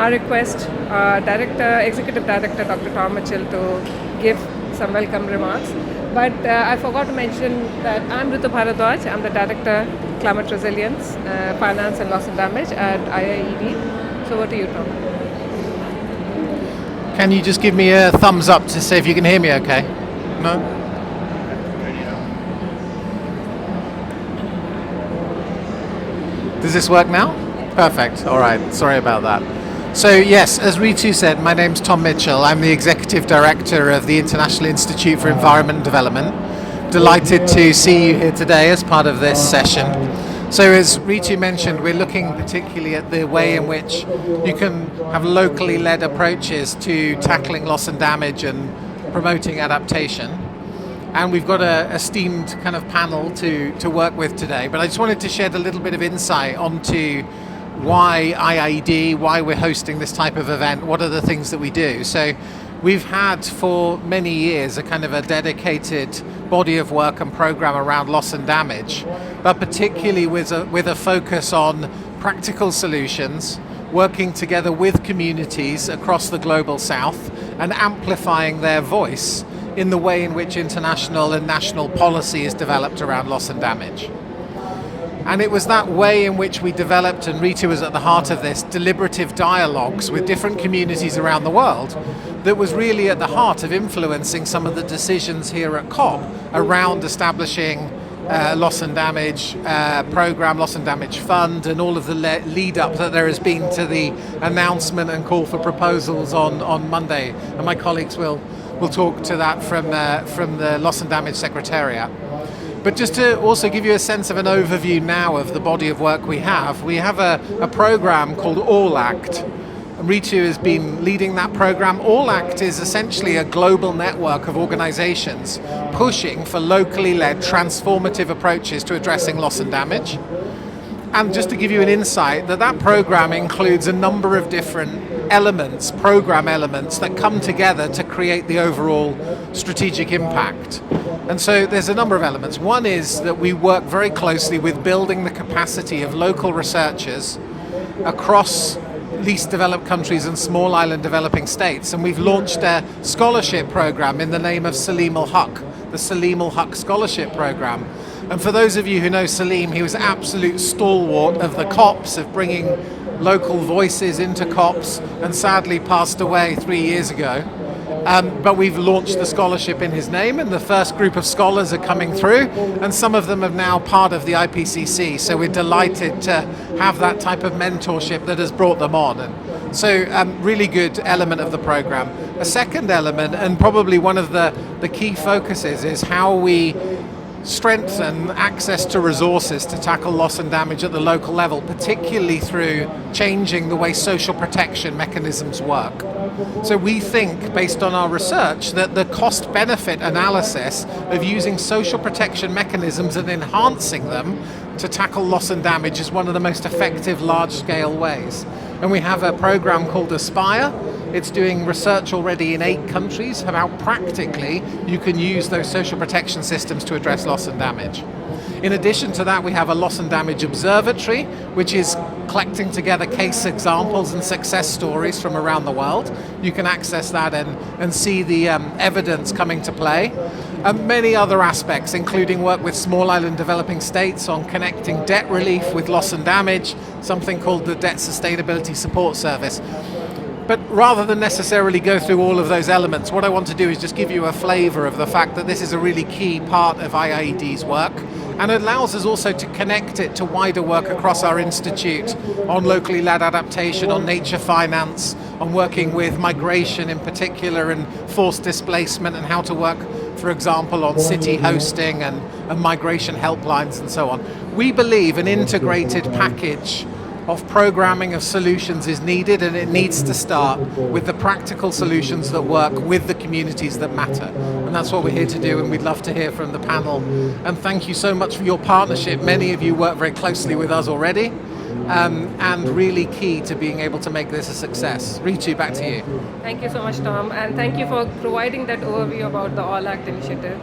now request Executive Director Dr. Tom Mitchell to give some welcome remarks. But I forgot to mention that I'm Ritu Bharadwaj. I'm the Director, Climate Resilience, Finance and Loss and Damage at IIED. So over to you, Tom. Can you just give me a thumbs up to say if you can hear me okay? No? Does this work now? Perfect. All right. Sorry about that. So yes, as Ritu said, my name's Tom Mitchell. I'm the Executive Director of the International Institute for Environment and Development. Delighted to see you here today as part of this session. So as Ritu mentioned, we're looking particularly at the way in which you can have locally led approaches to tackling loss and damage and promoting adaptation. And we've got a esteemed kind of panel to work with today. But I just wanted to shed a little bit of insight onto why IIED, why we're hosting this type of event, what are the things that we do. So we've had for many years a kind of a dedicated body of work and program around loss and damage, but particularly with a focus on practical solutions, working together with communities across the global south and amplifying their voice in the way in which international and national policy is developed around loss and damage. And it was that way in which we developed, and Ritu was at the heart of this, deliberative dialogues with different communities around the world that was really at the heart of influencing some of the decisions here at COP around establishing loss and damage program, loss and damage fund, and all of the lead up that there has been to the announcement and call for proposals on Monday. And my colleagues will talk to that from the Loss and Damage Secretariat. But just to also give you a sense of an overview now of the body of work we have a program called All Act. Ritu has been leading that program. All Act is essentially a global network of organizations pushing for locally led transformative approaches to addressing loss and damage. And just to give you an insight, that program includes a number of different elements, program elements that come together to create the overall strategic impact. And so there's a number of elements. One is that we work very closely with building the capacity of local researchers across least developed countries and small island developing states. And we've launched a scholarship program in the name of Salim al-Haq, the Salim al-Haq Scholarship Program. And for those of you who know Salim, he was absolute stalwart of the COPs, of bringing local voices into COPs, and sadly passed away 3 years ago. But we've launched the scholarship in his name, and the first group of scholars are coming through, and some of them are now part of the IPCC. So we're delighted to have that type of mentorship that has brought them on. And so really good element of the program. A second element, and probably one of the key focuses, is how we strengthen access to resources to tackle loss and damage at the local level, particularly through changing the way social protection mechanisms work. So we think, based on our research, that the cost-benefit analysis of using social protection mechanisms and enhancing them to tackle loss and damage is one of the most effective large-scale ways. And we have a program called Aspire. It's doing research already in 8 countries about how practically you can use those social protection systems to address loss and damage. In addition to that, we have a loss and damage observatory, which is collecting together case examples and success stories from around the world. You can access that and see the evidence coming to play. And many other aspects, including work with small island developing states on connecting debt relief with loss and damage, something called the Debt Sustainability Support Service. But rather than necessarily go through all of those elements, what I want to do is just give you a flavor of the fact that this is a really key part of IIED's work, and it allows us also to connect it to wider work across our institute on locally led adaptation, on nature finance, on working with migration in particular and forced displacement, and how to work, for example, on city hosting and migration helplines and so on. We believe an integrated package of programming of solutions is needed, and it needs to start with the practical solutions that work with the communities that matter. And that's what we're here to do, and we'd love to hear from the panel. And thank you so much for your partnership. Many of you work very closely with us already, and really key to being able to make this a success. Ritu, back to you. Thank you so much, Tom, and thank you for providing that overview about the All Act initiative.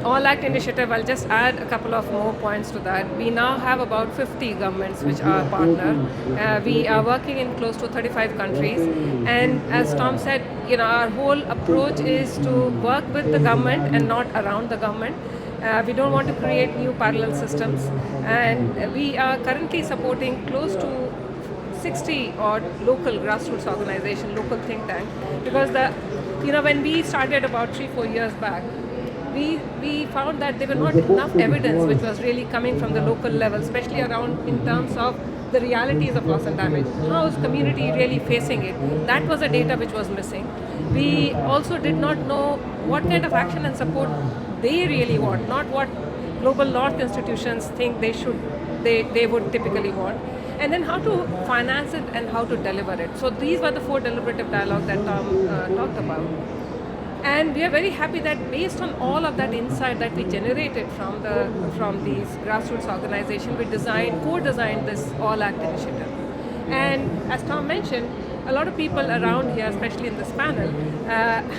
All Act initiative, I'll just add a couple of more points to that. We now have about 50 governments which are partner. We are working in close to 35 countries, and as Tom said, our whole approach is to work with the government and not around the government. We don't want to create new parallel systems, and we are currently supporting close to 60 odd local grassroots organization, local think tank, because when we started about 3-4 years back, we found that there were not enough evidence which was really coming from the local level, especially around in terms of the realities of loss and damage. How is community really facing it? That was the data which was missing. We also did not know what kind of action and support they really want, not what global north institutions think they would typically want, and then how to finance it and how to deliver it. So these were the 4 deliberative dialogues that Tom talked about. And we are very happy that based on all of that insight that we generated from these grassroots organizations, we co-designed this All Act initiative. And as Tom mentioned, a lot of people around here, especially in this panel,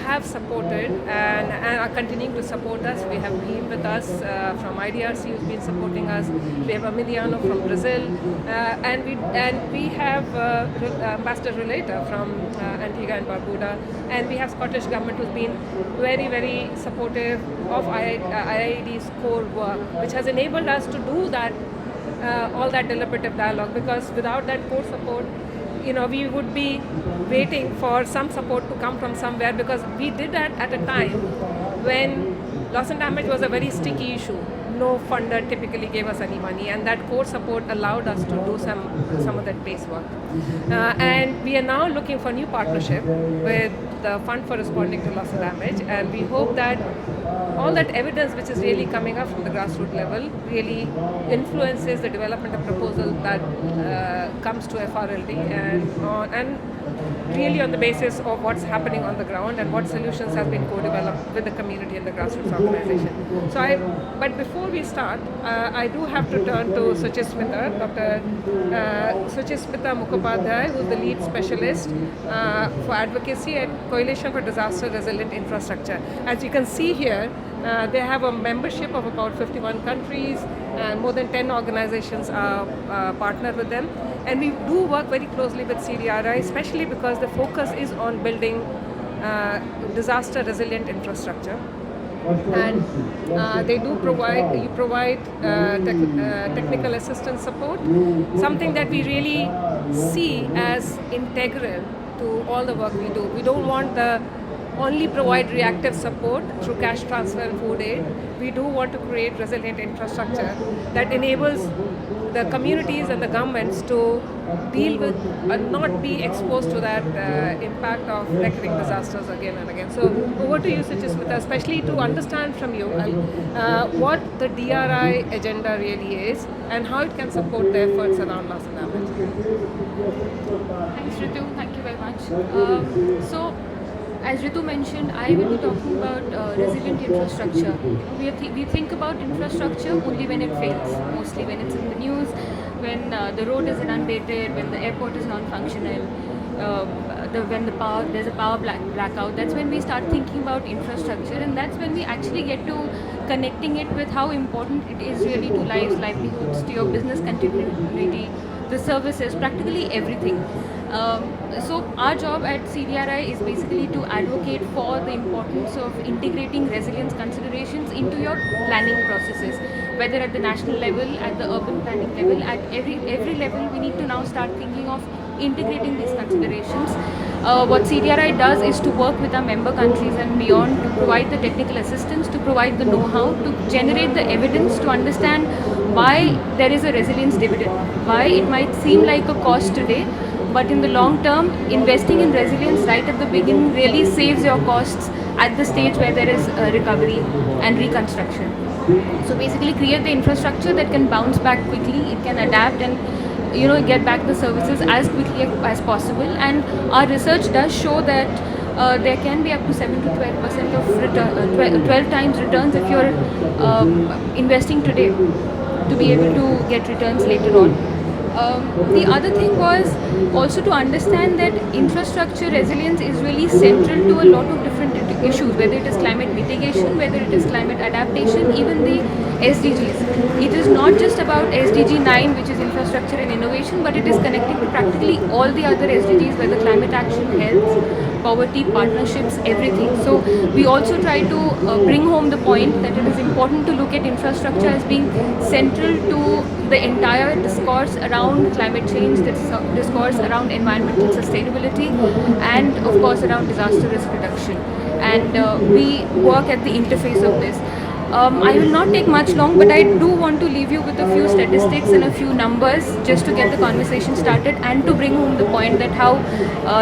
have supported and are continuing to support us. We have Belem with us from IDRC, who's been supporting us. We have Emiliano from Brazil, and we have Ambassador Relator from Antigua and Barbuda, and we have Scottish government who's been very, very supportive of IIED's core work, which has enabled us to do that, all that deliberative dialogue, because without that core support, we would be waiting for some support to come from somewhere, because we did that at a time when loss and damage was a very sticky issue. No funder typically gave us any money, and that core support allowed us to do some of that base work. And we are now looking for new partnership with the Fund for Responding to Loss and Damage, and we hope that all that evidence which is really coming up from the grassroots level really influences the development of proposal that comes to FRLD, and really on the basis of what's happening on the ground and what solutions have been co-developed with the community and the grassroots organization. But before we start, I do have to turn to Suchismita, Dr. Suchismita Mukhopadhyay, who's the lead specialist for advocacy at Coalition for Disaster Resilient Infrastructure. As you can see here, they have a membership of about 51 countries, and more than 10 organizations are partnered with them. And we do work very closely with CDRI, especially because the focus is on building disaster resilient infrastructure. And they do provide technical assistance support, something that we really see as integral to all the work we do. We don't want the only provide reactive support through cash transfer and food aid. We do want to create resilient infrastructure that enables the communities and the governments to deal with and not be exposed to that impact of recurring disasters again and again. So over to you, Suchismita, especially to understand from you what the DRI agenda really is and how it can support the efforts around loss and damage. Thanks, Ritu. Thank you very much. So, as Ritu mentioned, I will be talking about resilient infrastructure. We think about infrastructure only when it fails, mostly when it's in the news, when the road is inundated, when the airport is non-functional, when there's a power blackout. That's when we start thinking about infrastructure, and that's when we actually get to connecting it with how important it is really to lives, livelihoods, to your business continuity, the services, practically everything. So our job at CDRI is basically to advocate for the importance of integrating resilience considerations into your planning processes, whether at the national level, at the urban planning level, at every level. We need to now start thinking of integrating these considerations. What CDRI does is to work with our member countries and beyond to provide the technical assistance, to provide the know-how, to generate the evidence, to understand why there is a resilience dividend, why it might seem like a cost today, but in the long term, investing in resilience right at the beginning really saves your costs at the stage where there is recovery and reconstruction. So basically create the infrastructure that can bounce back quickly, it can adapt and get back the services as quickly as possible. And our research does show that there can be up to 7 to 12% of return, 12 times returns if you're investing today to be able to get returns later on. The other thing was also to understand that infrastructure resilience is really central to a lot of different issues, whether it is climate mitigation, whether it is climate adaptation, even the SDGs. It is not just about SDG 9, which is infrastructure and innovation, but it is connecting to practically all the other SDGs, whether climate action, health, poverty, partnerships, everything. So we also try to bring home the point that it is important to look at infrastructure as being central to the entire discourse around climate change, the discourse around environmental sustainability, and of course around disaster risk reduction. And we work at the interface of this. I will not take much long, but I do want to leave you with a few statistics and a few numbers just to get the conversation started and to bring home the point that how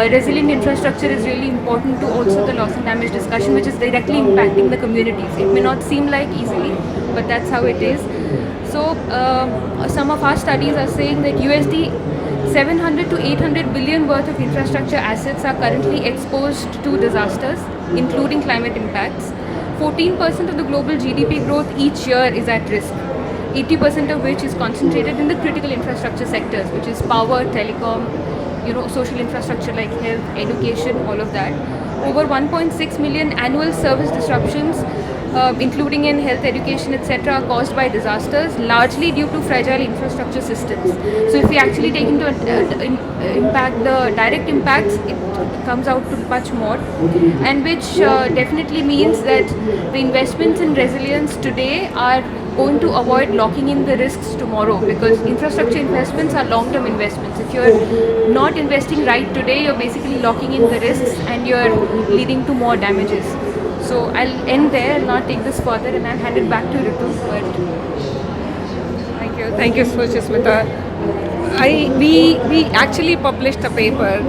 resilient infrastructure is really important to also the loss and damage discussion, which is directly impacting the communities. It may not seem like easily, but that's how it is. So some of our studies are saying that USD 700 to 800 billion worth of infrastructure assets are currently exposed to disasters, including climate impacts. 14% of the global GDP growth each year is at risk, 80% of which is concentrated in the critical infrastructure sectors, which is power, telecom, social infrastructure like health, education, all of that. Over 1.6 million annual service disruptions, including in health, education, etc., are caused by disasters, largely due to fragile infrastructure systems. So if we actually take into impact the direct impacts, it comes out to much more, and which definitely means that the investments in resilience today are going to avoid locking in the risks tomorrow, because infrastructure investments are long-term investments. If you're not investing right today, you're basically locking in the risks and you're leading to more damages. So I'll end there, I'll not take this further, and I'll hand it back to Ritu. Thank you, Suchasmita. We actually published a paper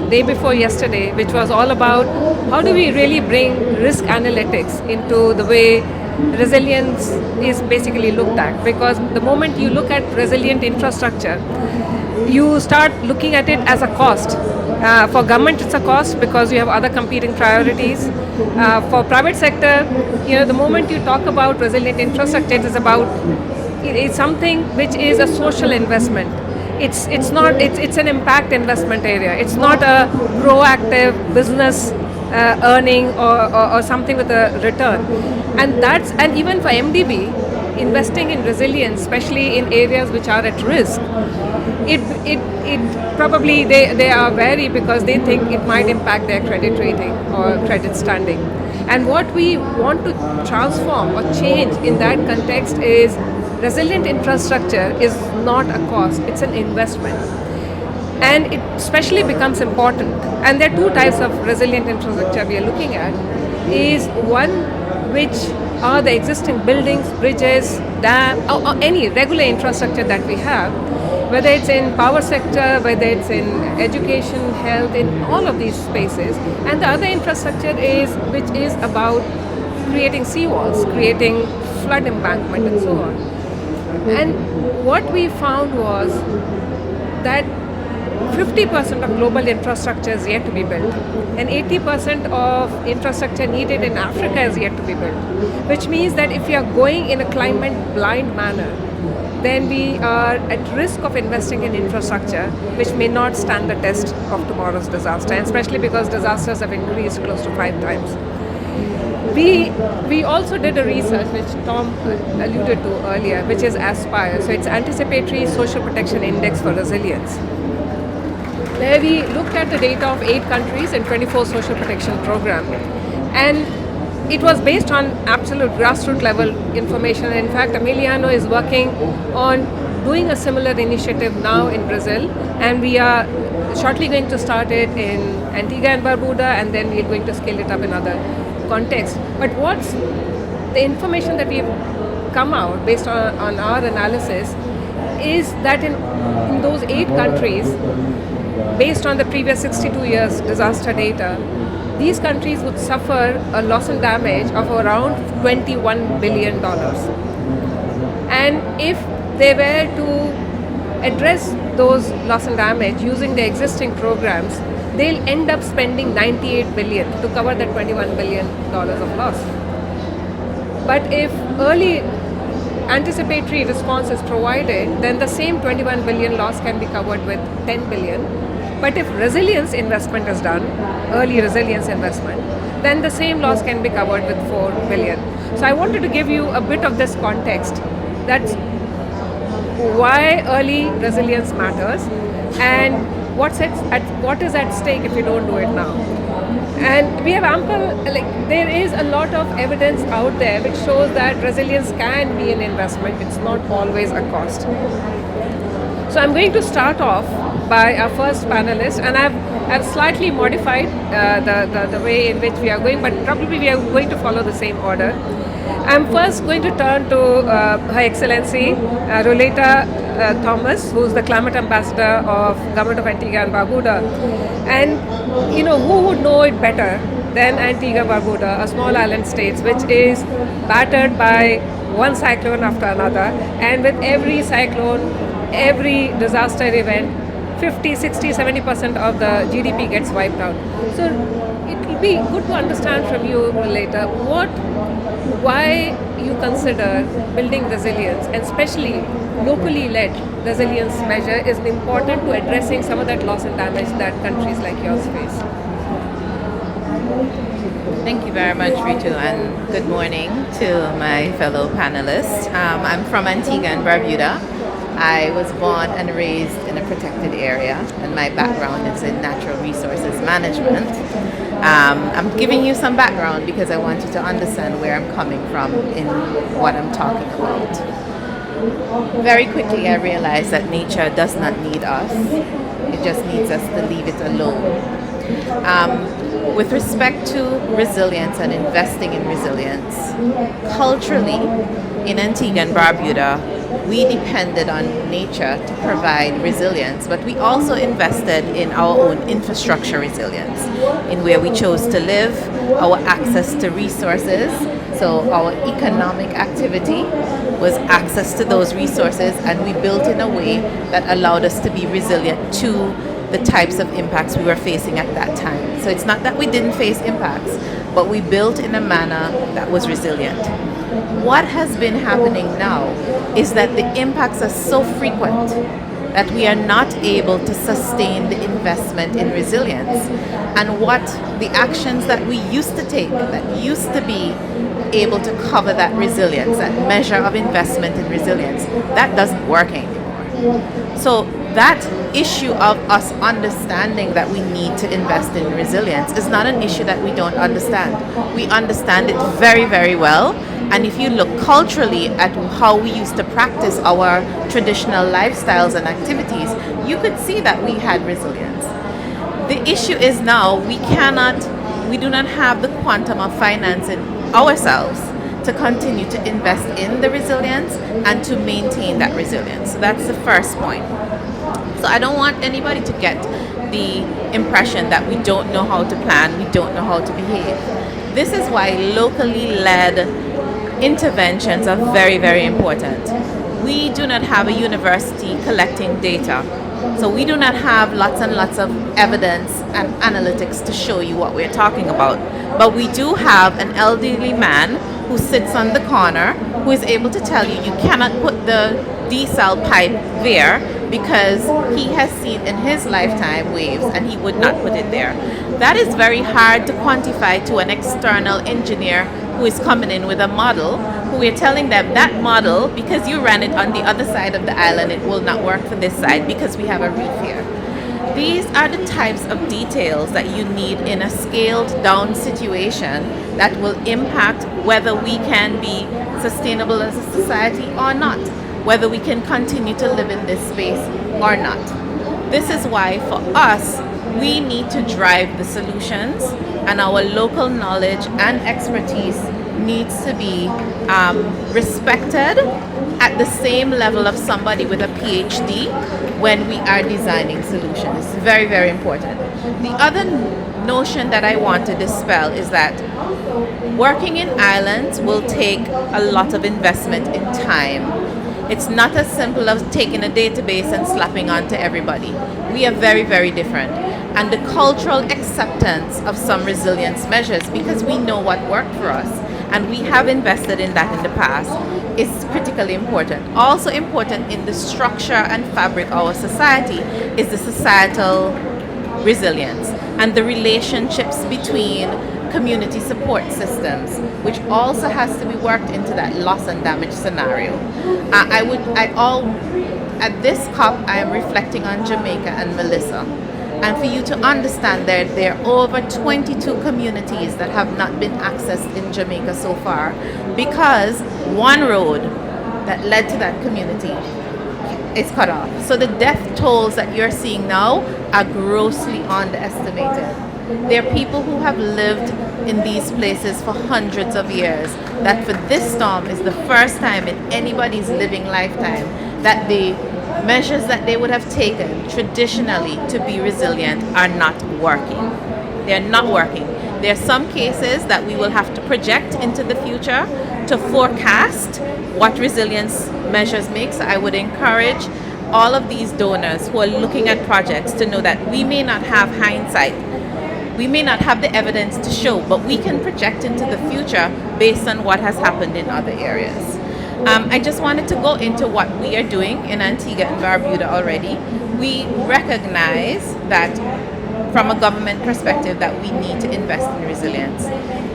day before yesterday, which was all about how do we really bring risk analytics into the way resilience is basically looked at. Because the moment you look at resilient infrastructure, you start looking at it as a cost. For government, it's a cost because you have other competing priorities. For private sector, the moment you talk about resilient infrastructure, it's something which is a social investment. It's an impact investment area. It's not a proactive business earning or something with a return. And even for MDB, investing in resilience, especially in areas which are at risk, it probably they are wary because they think it might impact their credit rating or credit standing. And what we want to transform or change in that context is resilient infrastructure is not a cost, it's an investment. And it especially becomes important. And there are two types of resilient infrastructure we are looking at. Is one which are the existing buildings, bridges, dam, or any regular infrastructure that we have, whether it's in power sector, whether it's in education, health, in all of these spaces. And the other infrastructure which is about creating seawalls, creating flood embankment and so on. And what we found was that 50% of global infrastructure is yet to be built, and 80% of infrastructure needed in Africa is yet to be built, which means that if we are going in a climate blind manner, then we are at risk of investing in infrastructure which may not stand the test of tomorrow's disaster, and especially because disasters have increased close to 5 times. We also did a research which Tom alluded to earlier, which is ASPIRE. So it's Anticipatory Social Protection Index for Resilience, where we looked at the data of 8 countries and 24 social protection program. And it was based on absolute grassroots level information. In fact, Emiliano is working on doing a similar initiative now in Brazil, and we are shortly going to start it in Antigua and Barbuda, and then we're going to scale it up in other contexts. But what's the information that we've come out based on our analysis is that in those 8 countries, based on the previous 62 years disaster data, these countries would suffer a loss and damage of around $21 billion. And if they were to address those loss and damage using the existing programs, they'll end up spending $98 billion to cover that $21 billion of loss. But if early anticipatory response is provided, then the same 21 billion loss can be covered with 10 billion. But if resilience investment is done, early resilience investment, then the same loss can be covered with 4 billion. So I wanted to give you a bit of this context. That's why early resilience matters and what is at stake if you don't do it now. And we have there is a lot of evidence out there which shows that resilience can be an investment, it's not always a cost. So I'm going to start off by our first panelist, and I've slightly modified the way in which we are going, but probably we are going to follow the same order. I'm first going to turn to Her Excellency Roleta Thomas, who's the Climate Ambassador of Government of Antigua and Barbuda. And who would know it better than Antigua and Barbuda, a small island state which is battered by one cyclone after another, and with every cyclone, every disaster event, 50, 60, 70% of the GDP gets wiped out. So it will be good to understand from you later why you consider building resilience, and especially locally led resilience measure is important to addressing some of that loss and damage that countries like yours face. Thank you very much, Ritu, and good morning to my fellow panelists. I'm from Antigua and Barbuda. I was born and raised in a protected area, and my background is in natural resources management. I'm giving you some background because I want you to understand where I'm coming from in what I'm talking about. Very quickly, I realized that nature does not need us. It just needs us to leave it alone. With respect to resilience and investing in resilience, culturally, in Antigua and Barbuda, we depended on nature to provide resilience, but we also invested in our own infrastructure resilience, in where we chose to live, our access to resources. So our economic activity was access to those resources, and we built in a way that allowed us to be resilient to the types of impacts we were facing at that time. So it's not that we didn't face impacts, but we built in a manner that was resilient. What has been happening now is that the impacts are so frequent that we are not able to sustain the investment in resilience. And what the actions that we used to take, that used to be able to cover that resilience, that measure of investment in resilience, that doesn't work anymore. So that issue of us understanding that we need to invest in resilience is not an issue that we don't understand. We understand it very, very well. And if you look culturally at how we used to practice our traditional lifestyles and activities, you could see that we had resilience. The issue is now we do not have the quantum of financing ourselves to continue to invest in the resilience and to maintain that resilience. So that's the first point. So I don't want anybody to get the impression that we don't know how to plan, we don't know how to behave. This is why locally led interventions are very, very important. We do not have a university collecting data. So we do not have lots and lots of evidence and analytics to show you what we're talking about. But we do have an elderly man who sits on the corner who is able to tell you cannot put the desal pipe there because he has seen in his lifetime waves and he would not put it there. That is very hard to quantify to an external engineer who is coming in with a model, who we're telling them that model, because you ran it on the other side of the island, it will not work for this side because we have a reef here. These are the types of details that you need in a scaled down situation that will impact whether we can be sustainable as a society or not, whether we can continue to live in this space or not. This is why for us, we need to drive the solutions, and our local knowledge and expertise needs to be respected at the same level of somebody with a PhD when we are designing solutions. It's very, very important. The other notion that I want to dispel is that working in islands will take a lot of investment in time. It's not as simple as taking a database and slapping onto everybody. We are very, very different. And the cultural acceptance of some resilience measures, because we know what worked for us and we have invested in that in the past, is critically important. Also important in the structure and fabric of our society is the societal resilience, and the relationships between community support systems, which also has to be worked into that loss and damage scenario. At this COP, I am reflecting on Jamaica and Melissa. And for you to understand that there are over 22 communities that have not been accessed in Jamaica so far because one road that led to that community is cut off. So the death tolls that you're seeing now are grossly underestimated. There are people who have lived in these places for hundreds of years, that for this storm is the first time in anybody's living lifetime that the measures that they would have taken traditionally to be resilient are not working. They're not working. There are some cases that we will have to project into the future to forecast what resilience measures make. So I would encourage all of these donors who are looking at projects to know that we may not have hindsight. We may not have the evidence to show, but we can project into the future based on what has happened in other areas. I just wanted to go into what we are doing in Antigua and Barbuda already. We recognize that from a government perspective that we need to invest in resilience.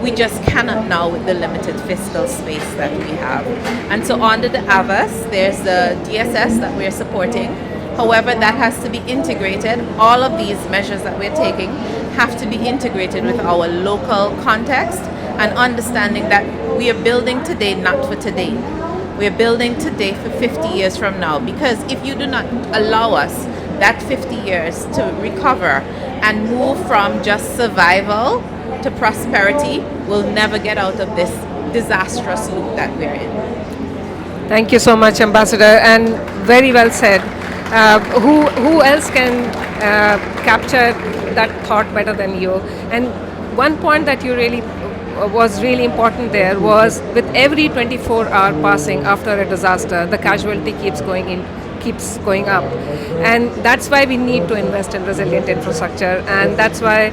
We just cannot now with the limited fiscal space that we have. And so under the AVAS, there's the DSS that we're supporting. However, that has to be integrated. All of these measures that we're taking have to be integrated with our local context and understanding that we are building today, not for today. We are building today for 50 years from now, because if you do not allow us that 50 years to recover and move from just survival to prosperity, we'll never get out of this disastrous loop that we're in. Thank you so much, Ambassador, and very well said. Who else can capture that thought better than you? And one point that you really was really important there was, with every 24-hour passing after a disaster, the casualty keeps going up, and that's why we need to invest in resilient infrastructure, and that's why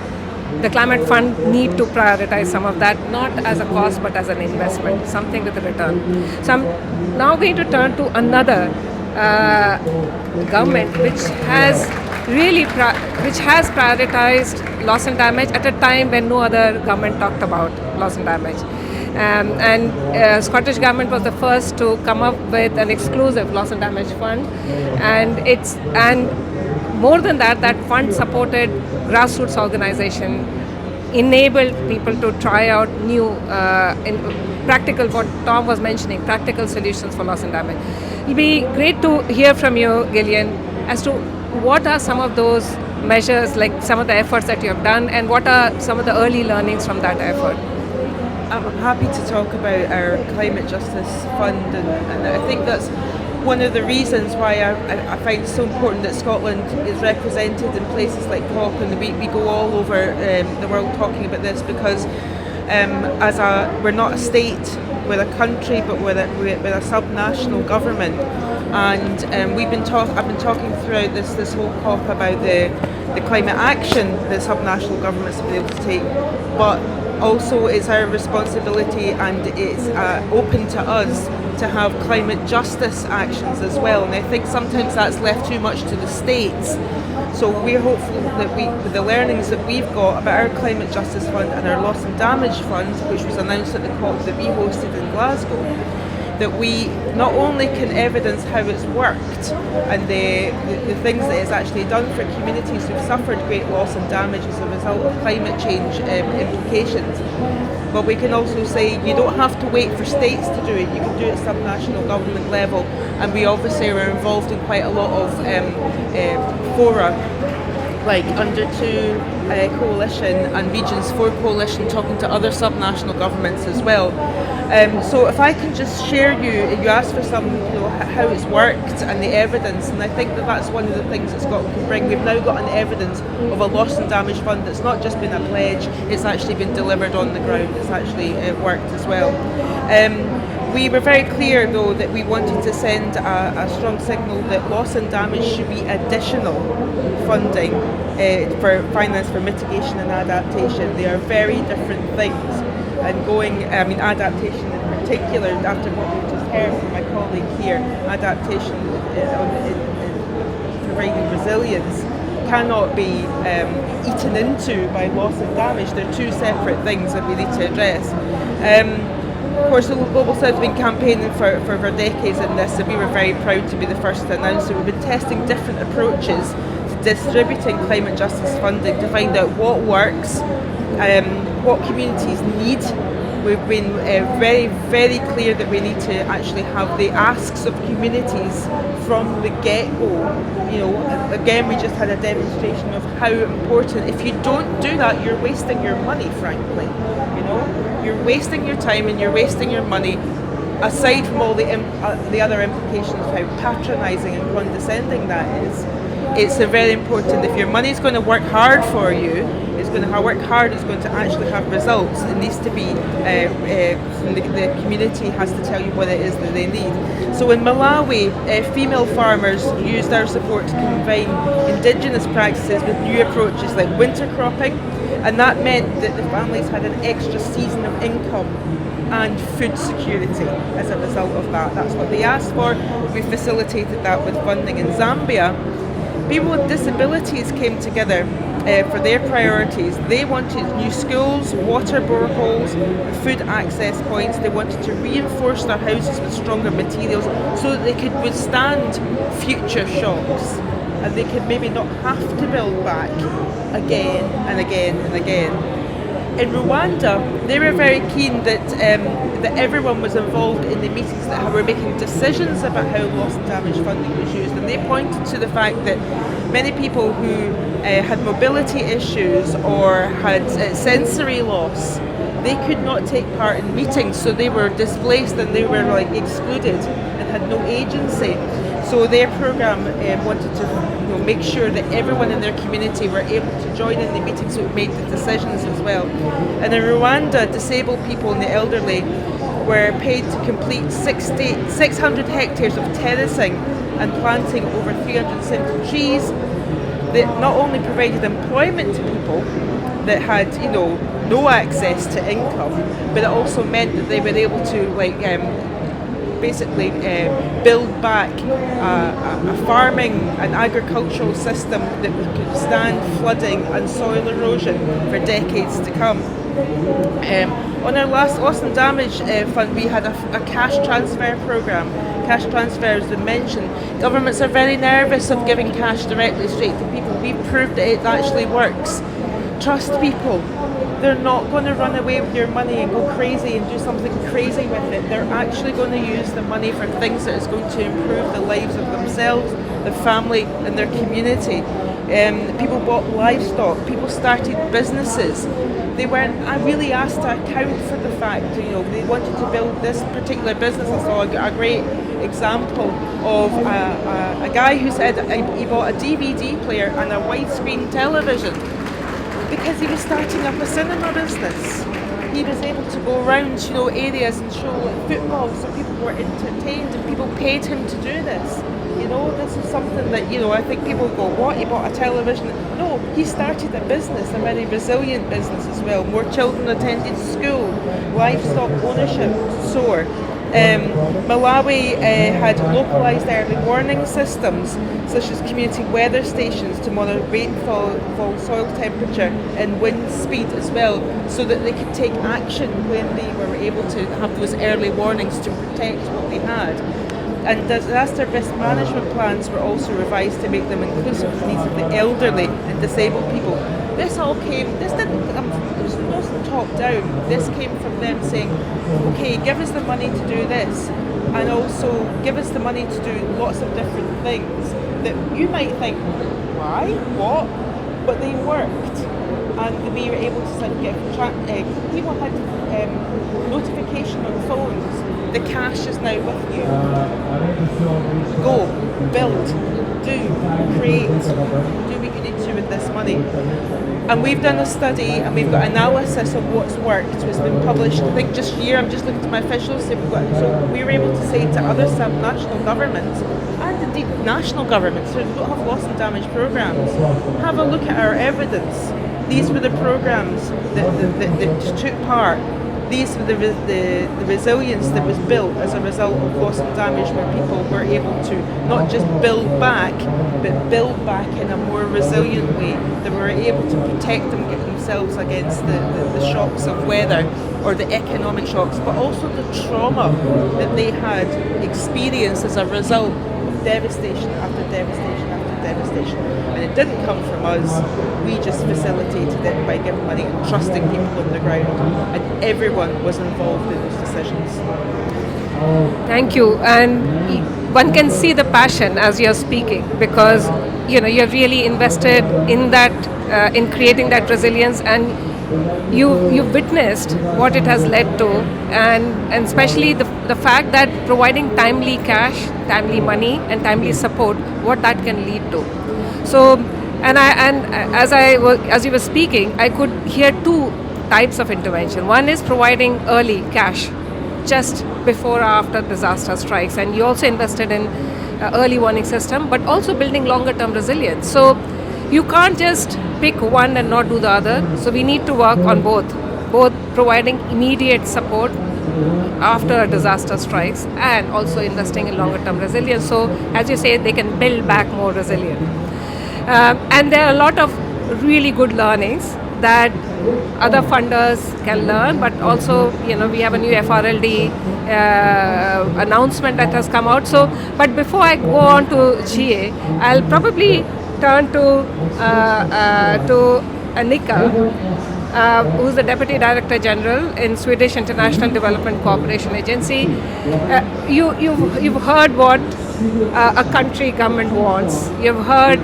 the climate fund need to prioritize some of that, not as a cost but as an investment, something with a return. So I'm now going to turn to another government which has prioritized loss and damage at a time when no other government talked about loss and damage. Scottish government was the first to come up with an exclusive loss and damage fund, and more than that, that fund supported grassroots organization, enabled people to try out new practical, what Tom was mentioning, practical solutions for loss and damage. It'll be great to hear from you, Gillian, as to what are some of those measures, like some of the efforts that you have done, and what are some of the early learnings from that effort? I'm happy to talk about our Climate Justice Fund, and I think that's one of the reasons why I find it so important that Scotland is represented in places like COP, and we go all over the world talking about this, because we're not a state, we're a country, but we're a subnational government, and I've been talking throughout this whole COP about the climate action that subnational governments have been able to take, but also it's our responsibility, and it's open to us to have climate justice actions as well, and I think sometimes that's left too much to the states. So we're hopeful that with the learnings that we've got about our Climate Justice Fund and our Loss and Damage Fund, which was announced at the COP that we hosted in Glasgow, that we not only can evidence how it's worked and the things that it's actually done for communities who've suffered great loss and damage as a result of climate change implications, but we can also say you don't have to wait for states to do it, you can do it at subnational government level, and we obviously are involved in quite a lot of fora, like Under 2 Coalition and Regions 4 Coalition, talking to other subnational governments as well. So if I can just share you asked for some, how it's worked and the evidence, and I think that's one of the things that Scotland can bring. We've now got an evidence of a loss and damage fund that's not just been a pledge, it's actually been delivered on the ground, it's actually worked as well. We were very clear, though, that we wanted to send a strong signal that loss and damage should be additional funding for finance for mitigation and adaptation. They are very different things. And adaptation in particular, after what we just heard from my colleague here, adaptation in providing resilience cannot be eaten into by loss and damage. They're two separate things that we need to address. Of course, the Global South has been campaigning for decades in this, and we were very proud to be the first to announce it. We've been testing different approaches to distributing climate justice funding to find out what works, what communities need. We've been very, very clear that we need to actually have the asks of communities from the get-go. You know, again, we just had a demonstration of how important. If you don't do that, you're wasting your money, frankly. You know, you're wasting your time and you're wasting your money. Aside from all the other implications of how patronising and condescending that is, it's very important. If your money is going to work hard for you, it's going to work hard, it's going to actually have results. It needs to be, the community has to tell you what it is that they need. So in Malawi, female farmers used our support to combine indigenous practices with new approaches like winter cropping, and that meant that the families had an extra season of income and food security as a result of that. That's what they asked for. We facilitated that with funding in Zambia. People with disabilities came together for their priorities. They wanted new schools, water boreholes, food access points. They wanted to reinforce their houses with stronger materials so that they could withstand future shocks, and they could maybe not have to build back again and again and again. In Rwanda, they were very keen that everyone was involved in the meetings that were making decisions about how loss and damage funding was used, and they pointed to the fact that many people who had mobility issues or had sensory loss, they could not take part in meetings, so they were displaced and they were excluded and had no agency. So their programme wanted to make sure that everyone in their community were able to join in the meetings that made the decisions as well. And in Rwanda, disabled people and the elderly were paid to complete 600 hectares of terracing and planting over 370 trees. That not only provided employment to people that had, no access to income, but it also meant that they were able to basically build back a farming and agricultural system that could stand flooding and soil erosion for decades to come. On our last loss and damage fund, we had a cash transfer programme. Cash transfers, as mentioned. Governments are very nervous of giving cash directly straight to people. We've proved that it actually works. Trust people. They're not going to run away with your money and go crazy and do something crazy with it. They're actually going to use the money for things that is going to improve the lives of themselves, their family and their community. People bought livestock, people started businesses. They weren't really asked to account for the fact, they wanted to build this particular business. I saw a great example of a guy who said he bought a DVD player and a widescreen television because he was starting up a cinema business. He was able to go around, areas and show football, so people were entertained and people paid him to do this. This is something that, I think people go, what, he bought a television? No, he started a business, a very resilient business as well. More children attended school, livestock ownership soared. Malawi had localised early warning systems such as community weather stations to monitor rainfall, soil temperature and wind speed as well, so that they could take action when they were able to have those early warnings to protect what they had. And disaster risk management plans were also revised to make them inclusive of the needs of the elderly and disabled people. This wasn't top down. This came from them saying, okay, give us the money to do this, and also give us the money to do lots of different things that you might think, why, what? But they worked, and we were able to sort of get people had notification on phones. The cash is now with you. Go, build, do, create, do what you need to with this money. And we've done a study and we've got analysis of what's worked. It's been published, I think just here, I'm just looking to my officials, so we were able to say to other sub-national governments and indeed national governments who don't have loss and damage programmes, have a look at our evidence. These were the programmes that took part. these were the resilience that was built as a result of loss and damage, where people were able to not just build back, but build back in a more resilient way. They were able to protect themselves against the shocks of weather or the economic shocks, but also the trauma that they had experienced as a result of devastation after devastation after devastation. And it didn't come from us. We just facilitated it by giving money and trusting people on the ground. And everyone was involved in those decisions. Thank you. And one can see the passion as you're speaking, because you're really invested in that, in creating that resilience, and you've witnessed what it has led to, and especially the fact that providing timely cash, timely money, and timely support, what that can lead to. So, as you were speaking, I could hear two types of intervention. One is providing early cash, just before or after disaster strikes, and you also invested in early warning system, but also building longer term resilience. So you can't just pick one and not do the other. So we need to work on both providing immediate support after a disaster strikes, and also investing in longer term resilience. So as you say, they can build back more resilient. And there are a lot of really good learnings that other funders can learn, but also we have a new FRLD announcement that has come out. So, but before I go on to GA, I'll probably turn to Annika, who's the Deputy Director General in Swedish International Development Cooperation Agency. You've heard what a country government wants. You've heard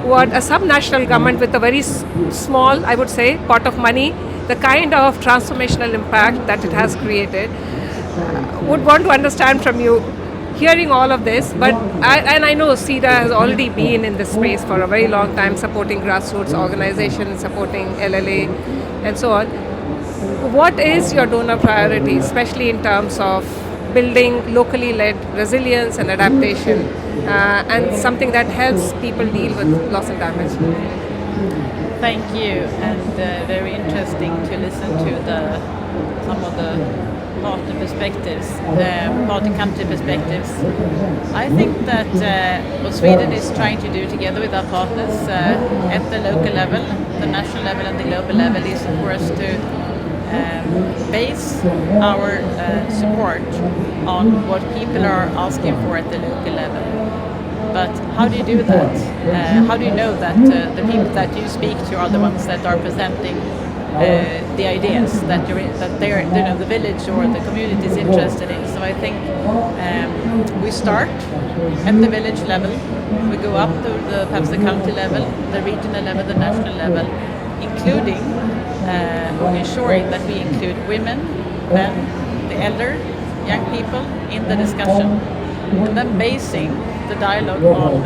what a subnational government with a very small, I would say, pot of money, the kind of transformational impact that it has created. Would want to understand from you, hearing all of this, but I know CEDA has already been in this space for a very long time, supporting grassroots organizations, supporting LLA, and so on. What is your donor priority, especially in terms of building locally led resilience and adaptation, and something that helps people deal with loss and damage? Thank you, and very interesting to listen to some of the partner perspectives, partner country perspectives. I think that what Sweden is trying to do together with our partners at the local level, the national level and the global level is of course to base our support on what people are asking for at the local level. But how do you do that? How do you know that the people that you speak to are the ones that are presenting the ideas that the village or the community is interested in? So I think we start at the village level, we go up to perhaps the county level, the regional level, the national level, including ensuring that we include women, men, the elder, young people in the discussion, and then basing the dialogue on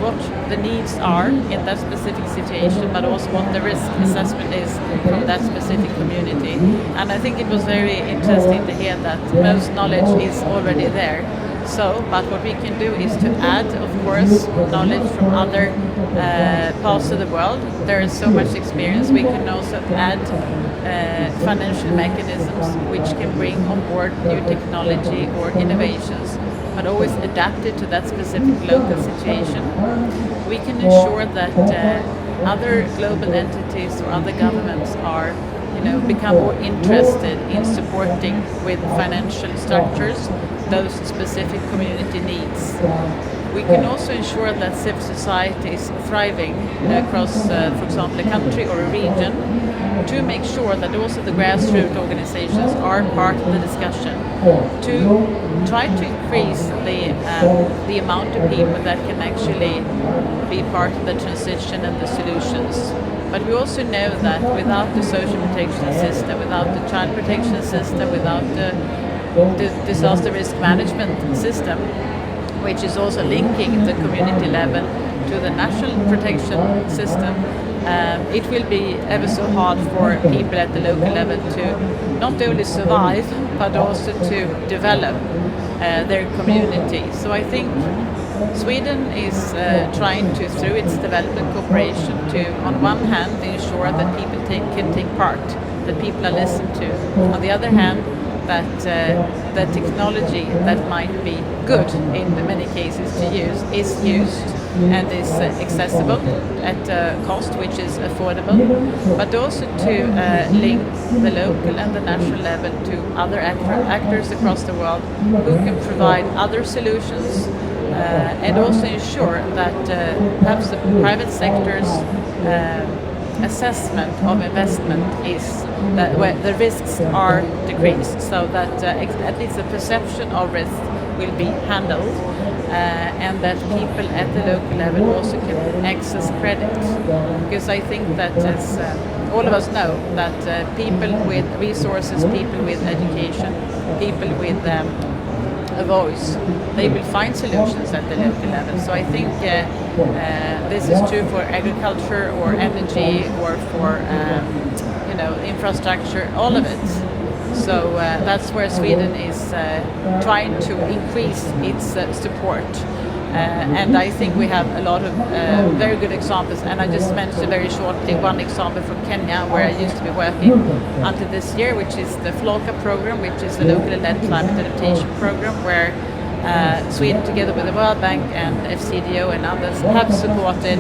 what the needs are in that specific situation, but also what the risk assessment is from that specific community. And I think it was very interesting to hear that most knowledge is already there. So, but what we can do is to add, of course, knowledge from other parts of the world. There is so much experience. We can also add financial mechanisms which can bring on board new technology or innovations, but always adapted to that specific local situation. We can ensure that other global entities or other governments are, become more interested in supporting with financial structures those specific community needs. We can also ensure that civil society is thriving across, for example, a country or a region, to make sure that also the grassroots organizations are part of the discussion, to try to increase the amount of people that can actually be part of the transition and the solutions. But we also know that without the social protection system, without the child protection system, without the disaster risk management system, which is also linking the community level to the national protection system, it will be ever so hard for people at the local level to not only survive, but also to develop their community. So I think Sweden is trying to, through its development cooperation, to on one hand ensure that people can take part, that people are listened to. On the other hand, that the technology that might be good in many cases to use is used and is accessible at a cost which is affordable, but also to link the local and the national level to other actors across the world who can provide other solutions and also ensure that perhaps the private sector's assessment of investment is that where the risks are decreased, so that at least the perception of risk will be handled, and that people at the local level also can access credit. Because I think that, as all of us know, that people with resources, people with education, people with a voice, they will find solutions at the local level. So I think this is true for agriculture or energy or for infrastructure, all of it. So that's where Sweden is trying to increase its support. And I think we have a lot of very good examples, and I just mentioned very shortly one example from Kenya where I used to be working until this year, which is the FLOCA program, which is the locally led climate adaptation program, where Sweden together with the World Bank and FCDO and others have supported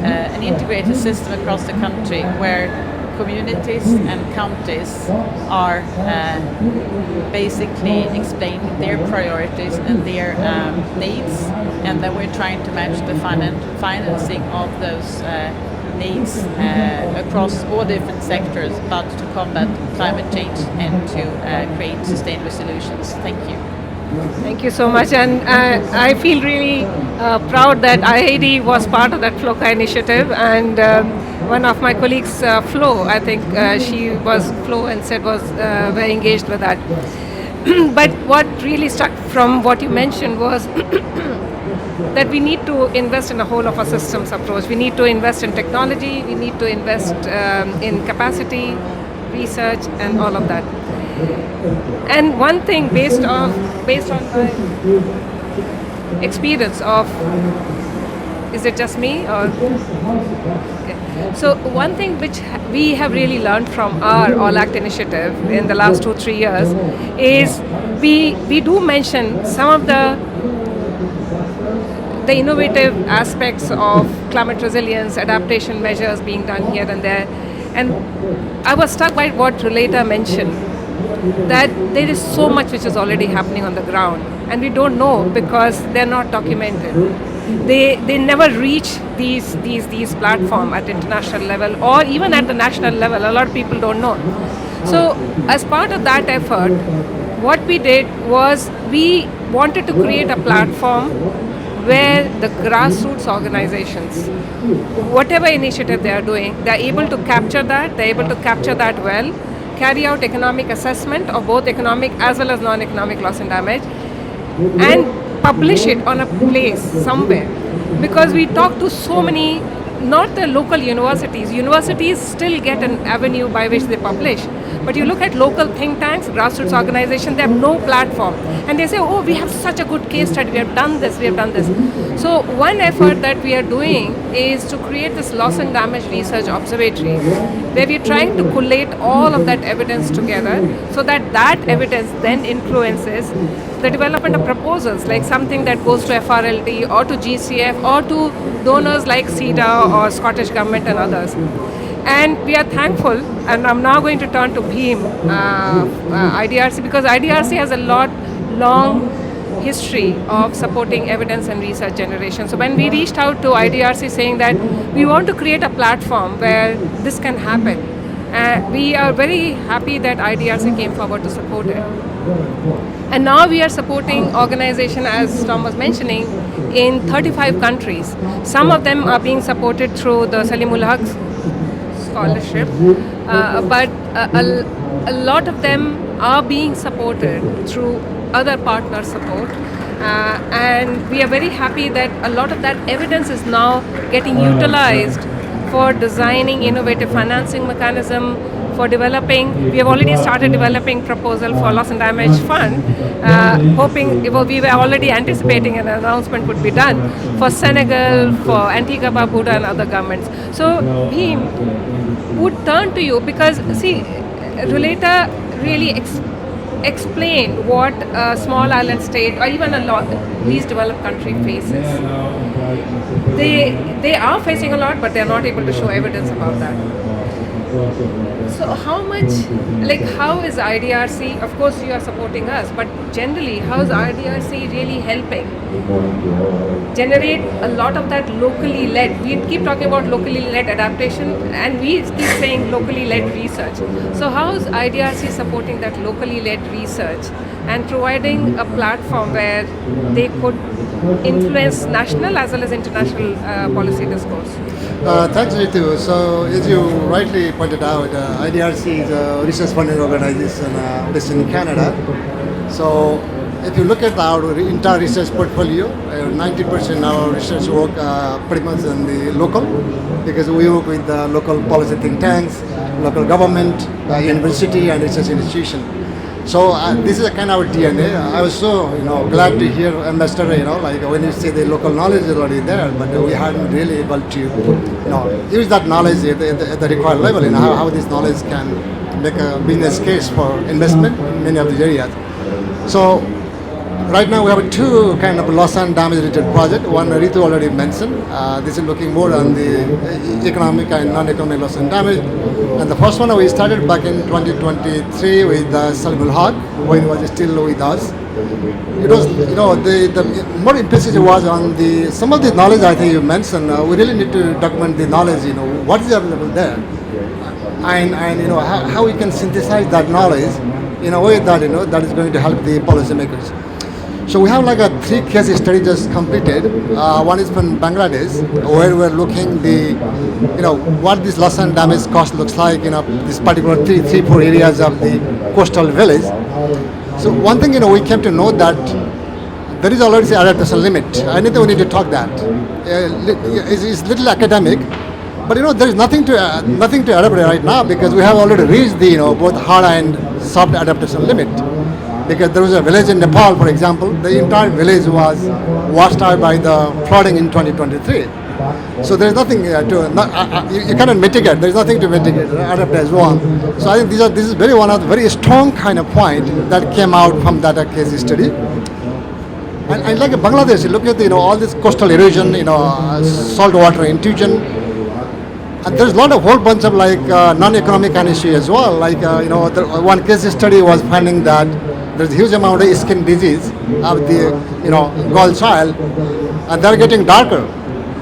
an integrated system across the country where communities and counties are basically explaining their priorities and their needs, and then we're trying to match the financing of those needs across all different sectors, but to combat climate change and to create sustainable solutions. Thank you. Thank you so much, and I feel really proud that IIED was part of that FLOCA initiative, and one of my colleagues, Flo, I think she was Flo and said was very engaged with that. But what really struck from what you mentioned was that we need to invest in a whole of a systems approach. We need to invest in technology, we need to invest in capacity, research, and all of that. And one thing based on my experience of, is it just me or? Okay. So one thing which we have really learned from our All Act initiative in the last 2-3 years is we do mention some of the innovative aspects of climate resilience, adaptation measures being done here and there. And I was struck by what Relator mentioned, that there is so much which is already happening on the ground, and we don't know because they're not documented. They never reach these platforms at international level or even at the national level. A lot of people don't know. So as part of that effort, what we did was we wanted to create a platform where the grassroots organizations, whatever initiative they are doing, they're able to capture that well, carry out economic assessment of both economic as well as non-economic loss and damage, and publish it on a place somewhere. Because we talk to so many, not the local universities still get an avenue by which they publish, but you look at local think tanks, grassroots organizations, they have no platform, and they say, oh, we have such a good case study, we have done this. So one effort that we are doing is to create this loss and damage research observatory, where we are trying to collate all of that evidence together, so that evidence then influences the development of proposals, like something that goes to FRLD or to GCF or to donors like CDRI or Scottish Government and others. And we are thankful, and I'm now going to turn to Bheem, IDRC, because IDRC has a long history of supporting evidence and research generation. So when we reached out to IDRC saying that we want to create a platform where this can happen, we are very happy that IDRC came forward to support it. And now we are supporting organizations, as Tom was mentioning, in 35 countries. Some of them are being supported through the Salimul Haq scholarship, but a lot of them are being supported through other partner support. And we are very happy that a lot of that evidence is now getting utilized for designing innovative financing mechanism, for developing. We have already started developing proposal for loss and damage fund, hoping, we were already anticipating an announcement would be done for Senegal, for Antigua Barbuda and other governments. So Bheem would turn to you because, see, Relator really explain what a small island state or even a least developed country faces. They are facing a lot, but they are not able to show evidence about that. So how is IDRC, of course you are supporting us, but generally how is IDRC really helping generate a lot of that locally led? We keep talking about locally led adaptation and we keep saying locally led research. So how is IDRC supporting that locally led research and providing a platform where they could influence national as well as international policy discourse? Thanks, Ritu. So, as you rightly pointed out, IDRC is a research funding organization based in Canada. So, if you look at our entire research portfolio, 90% of our research work pretty much in the local, because we work with local policy think tanks, local government, university, and research institution. So this is a kind of our DNA. I was so glad to hear Ambassador, when you say the local knowledge is already there, but we hadn't really able to use that knowledge at the required level, how this knowledge can make a business case for investment in many of these areas. So right now we have two kind of loss and damage related projects. One Ritu already mentioned. This is looking more on the economic and non-economic loss and damage. And the first one we started back in 2023 with Salim Haq, when he was still with us. It was, the more emphasis was on some of the knowledge I think you mentioned. We really need to document the knowledge, what is available there. And how we can synthesize that knowledge in a way that, that is going to help the policymakers. So we have like a 3 case study just completed. One is from Bangladesh, where we're looking what this loss and damage cost looks like in this particular 3-4 areas of the coastal village. So one thing we came to know that there is already an adaptation limit. I think we need to talk that. It's little academic, but there is nothing to elaborate right now because we have already reached the both hard and soft adaptation limit. Because there was a village in Nepal, for example, the entire village was washed out by the flooding in 2023. So there's nothing you cannot mitigate. There's nothing to mitigate. Adapt as well. So I think this is one of the very strong kind of point that came out from that case study. And like Bangladesh, you look at all this coastal erosion, salt water intrusion, and there's a whole bunch of non-economic issues as well. One case study was finding that there's a huge amount of skin disease of the girl child, and they're getting darker,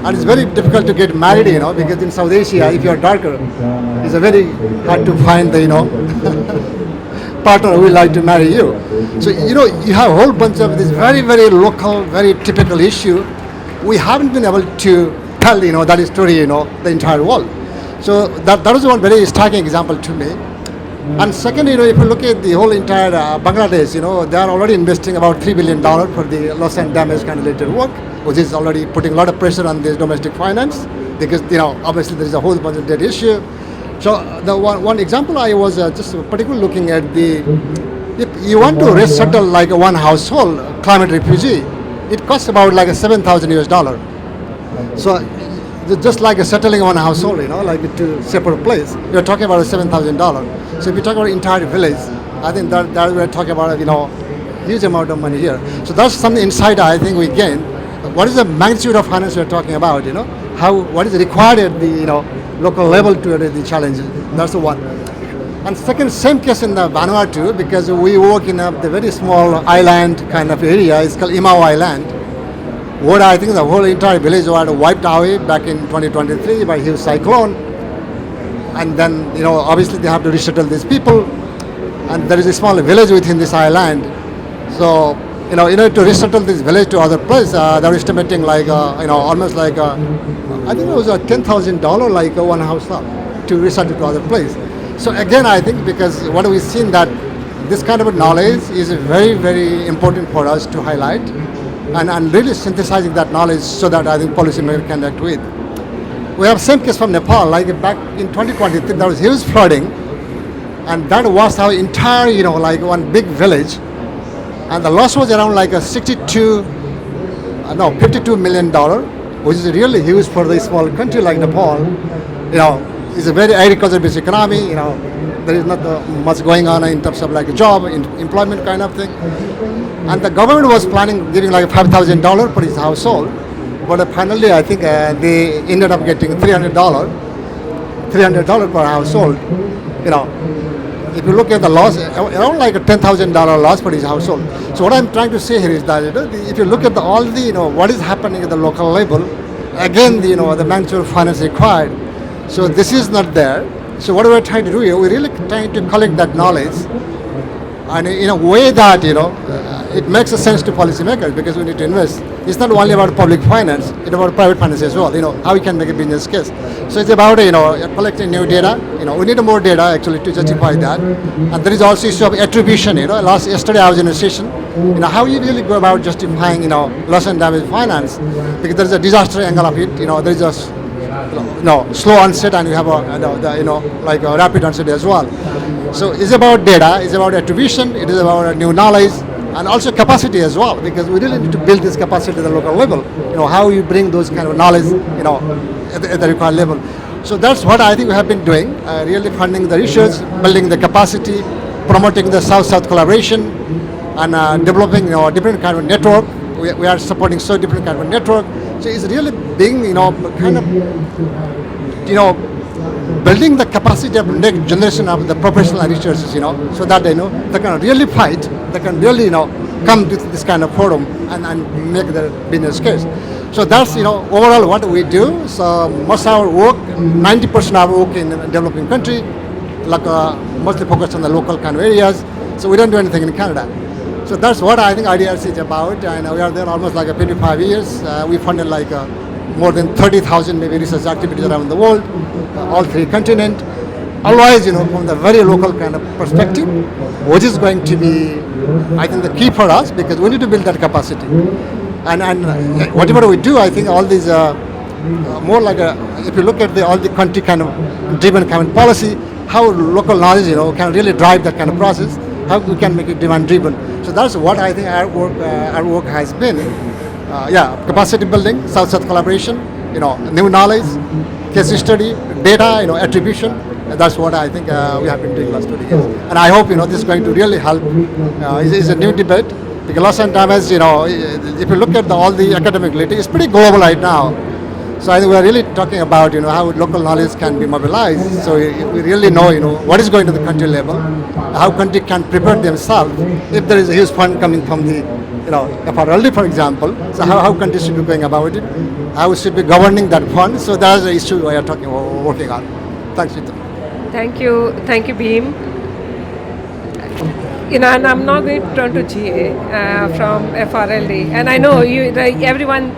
and it's very difficult to get married, because in South Asia, if you're darker, it's very hard to find the partner who will like to marry you. So you have a whole bunch of this very, very local, very typical issue. We haven't been able to tell that story the entire world. So that was one very striking example to me. And second, if you look at the whole entire Bangladesh, they are already investing about $3 billion for the loss and damage kind of related work, which is already putting a lot of pressure on this domestic finance because obviously there is a whole bunch of debt issue. So the one example I was just particularly looking at if you want to resettle like one household climate refugee, it costs about like $7,000. So just like settling one household, like to separate place, you're talking about $7,000. So if you talk about entire village, I think that we're talking about huge amount of money here. So that's some insight I think we gain. What is the magnitude of finance we're talking about? What is required at the local level to address the challenges? That's the one. And second, same case in the Vanuatu, because we work in the very small island kind of area. It's called Imau Island, where I think the whole entire village was wiped away back in 2023 by a huge cyclone. And then, obviously they have to resettle these people. And there is a small village within this island. So, to resettle this village to other place, they're estimating almost I think it was $10,000 like one house to resettle to other place. So again, I think because what we've seen that this kind of knowledge is very, very important for us to highlight and really synthesizing that knowledge so that I think policymakers can act with. We have same case from Nepal, like back in 2023, there was huge flooding, and that was our entire, one big village, and the loss was around $52 million, which is really huge for the small country like Nepal. It's a very agriculture-based economy. there is not much going on in terms of like a job, employment kind of thing. And the government was planning giving like $5,000 per his household, but finally I think they ended up getting $300 per household. If you look at the loss, around like a $10,000 loss for each household. So what I'm trying to say here is that if you look at all the what is happening at the local level, again the magnitude of finance required. So this is not there. So what we're trying to do here, we're really trying to collect that knowledge, and in a way that it makes a sense to policymakers, because we need to invest. It's not only about public finance; it's about private finance as well. How we can make a business case. So it's about collecting new data. We need more data actually to justify that. And there is also issue of attribution. Yesterday I was in a session. How you really go about justifying loss and damage finance, because there is a disaster angle of it. There is a slow onset, and you have a like a rapid onset as well. So it's about data, it's about attribution, it is about new knowledge, and also capacity as well, because we really need to build this capacity at the local level. How you bring those kind of knowledge, at the required level. So that's what I think we have been doing, really funding the research, building the capacity, promoting the South-South collaboration, and developing different kind of network. We are supporting so different kind of network. So it's really being kind of building the capacity of next generation of the professional researchers, so that they can really fight, they can really come to this kind of forum and make their business case. So that's overall what we do. So most of our work, 90% of our work in developing country, like mostly focused on the local kind of areas. So we don't do anything in Canada. So that's what I think IDRC is about, and we are there almost like 25 years. We funded like more than 30,000 maybe research activities around the world, all 3 continents. Always, from the very local kind of perspective, which is going to be, I think, the key for us, because we need to build that capacity. And whatever we do, I think all these more like if you look at all the country kind of driven kind of policy, how local knowledge, can really drive that kind of process, how we can make it demand driven. So that's what I think our work has been. Capacity building, South-South collaboration, new knowledge, case study, data, attribution. That's what I think we have been doing last 20 years. And I hope, this is going to really help. It's a new debate, because loss and damage, if you look at all the academic literature, it's pretty global right now. So I think we're really talking about, how local knowledge can be mobilized. So we really know, what is going to the country level, how country can prepare themselves if there is a huge fund coming from the, FRLD, for example. So how countries should be going about it, how we should be governing that fund. So that's the issue we are working on. Thanks, Rita. Thank you, Beam. And I'm now going to turn to GA from FRLD, and I know everyone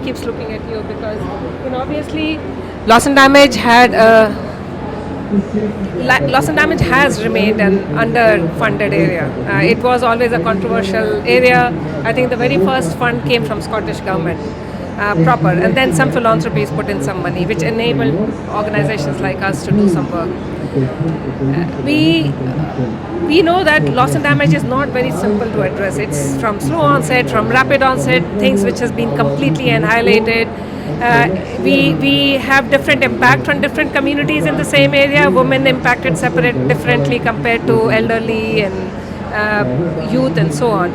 keeps looking at you, because obviously loss and damage has remained an underfunded area. It was always a controversial area. I think the very first fund came from Scottish government proper, and then some philanthropies put in some money, which enabled organizations like us to do some work. We know that loss and damage is not very simple to address. It's from slow onset, from rapid onset, things which has been completely annihilated. We have different impact on different communities in the same area. Women impacted differently compared to elderly and youth and so on.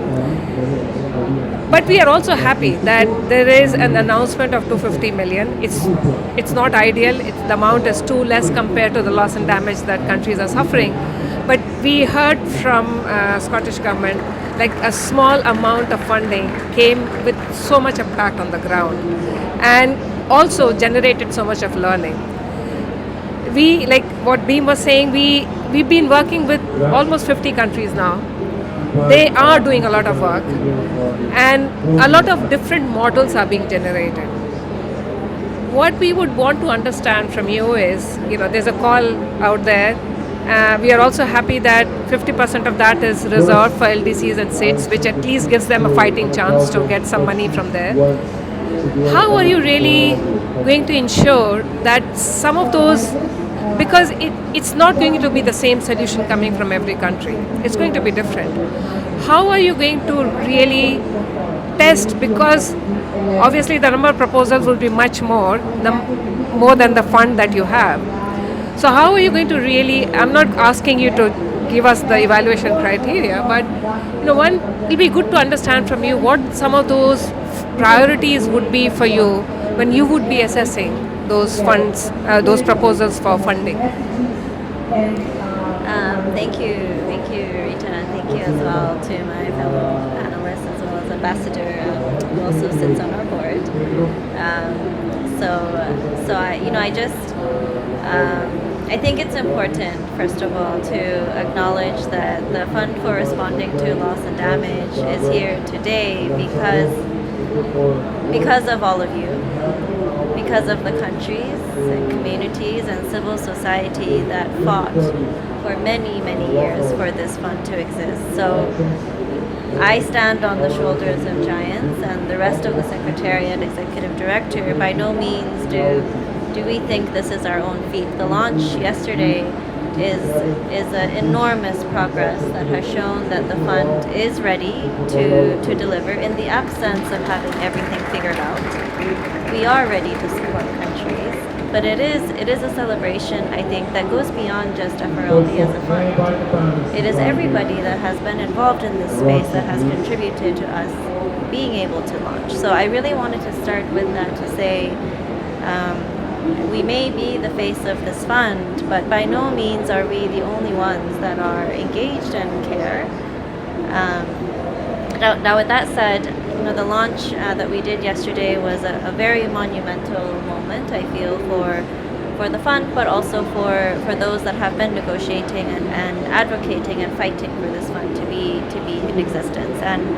But we are also happy that there is an announcement of 250 million. It's not ideal. The amount is too less compared to the loss and damage that countries are suffering. But we heard from Scottish government, like a small amount of funding came with so much impact on the ground, and also generated so much of learning. We, like what Beam was saying, we've been working with almost 50 countries now. They are doing a lot of work, and a lot of different models are being generated. What we would want to understand from you is, there's a call out there. We are also happy that 50% of that is reserved for LDCs and SIDS, which at least gives them a fighting chance to get some money from there. How are you really going to ensure that some of those, because it's not going to be the same solution coming from every country, it's going to be different. How are you going to really test, because obviously the number of proposals will be much more than the fund that you have. So how are you going to really, I'm not asking you to give us the evaluation criteria, but one, it'll be good to understand from you what some of those priorities would be for you when you would be assessing those funds, those proposals for funding. Thank you, Rita, and thank you as well to my fellow panelists as well as Ambassador, who also sits on our board. I think it's important, first of all, to acknowledge that the Fund for Responding to Loss and Damage is here today because of all of you, because of the countries and communities and civil society that fought for many, many years for this fund to exist. So I stand on the shoulders of giants, and the rest of the Secretariat Executive Director by no means do we think this is our own feat. The launch yesterday is an enormous progress that has shown that the fund is ready to deliver in the absence of having everything figured out. We are ready to support countries, but it is a celebration, I think, that goes beyond just FRLD as a fund. It is everybody that has been involved in this space that has contributed to us being able to launch. So I really wanted to start with that to say, we may be the face of this fund, but by no means are we the only ones that are engaged and care. Now with that said, the launch that we did yesterday was a very monumental moment, I feel, for the fund, but also for those that have been negotiating and advocating and fighting for this fund to be in existence. And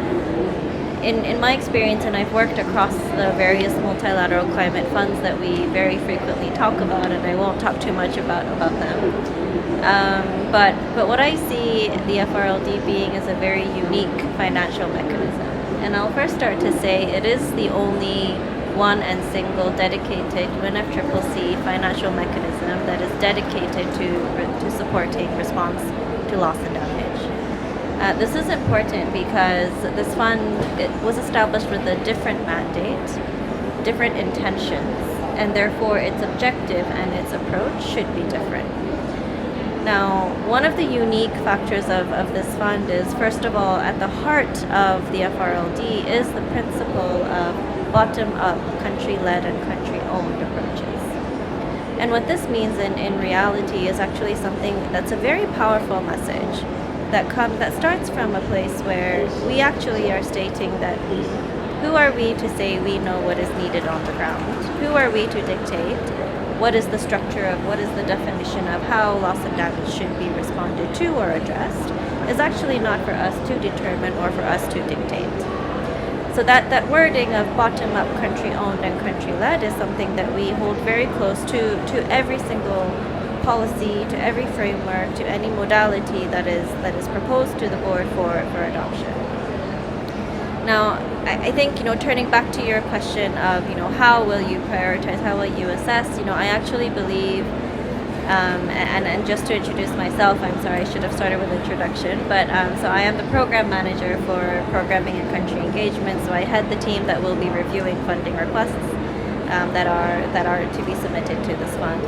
in my experience, and I've worked across the various multilateral climate funds that we very frequently talk about, and I won't talk too much about them. But what I see the FRLD being is a very unique financial mechanism. And I'll first start to say it is the only one and single dedicated UNFCCC financial mechanism that is dedicated to supporting response to loss and damage. This is important because this fund was established with a different mandate, different intentions, and therefore its objective and its approach should be different. Now, one of the unique factors of this fund is, first of all, at the heart of the FRLD is the principle of bottom-up, country-led and country-owned approaches. And what this means in reality is actually something that's a very powerful message that starts from a place where we actually are stating that who are we to say we know what is needed on the ground? Who are we to dictate what is the structure of, what is the definition of how loss and damage should be responded to or addressed is actually not for us to determine or for us to dictate. So that wording of bottom-up, country-owned and country-led is something that we hold very close to every single policy, to every framework, to any modality that is proposed to the board for adoption. Now, I think, turning back to your question of, how will you prioritize, how will you assess, I actually believe, and just to introduce myself, I'm sorry, I should have started with introduction, but so I am the program manager for programming and country engagement, so I head the team that will be reviewing funding requests that are to be submitted to this fund.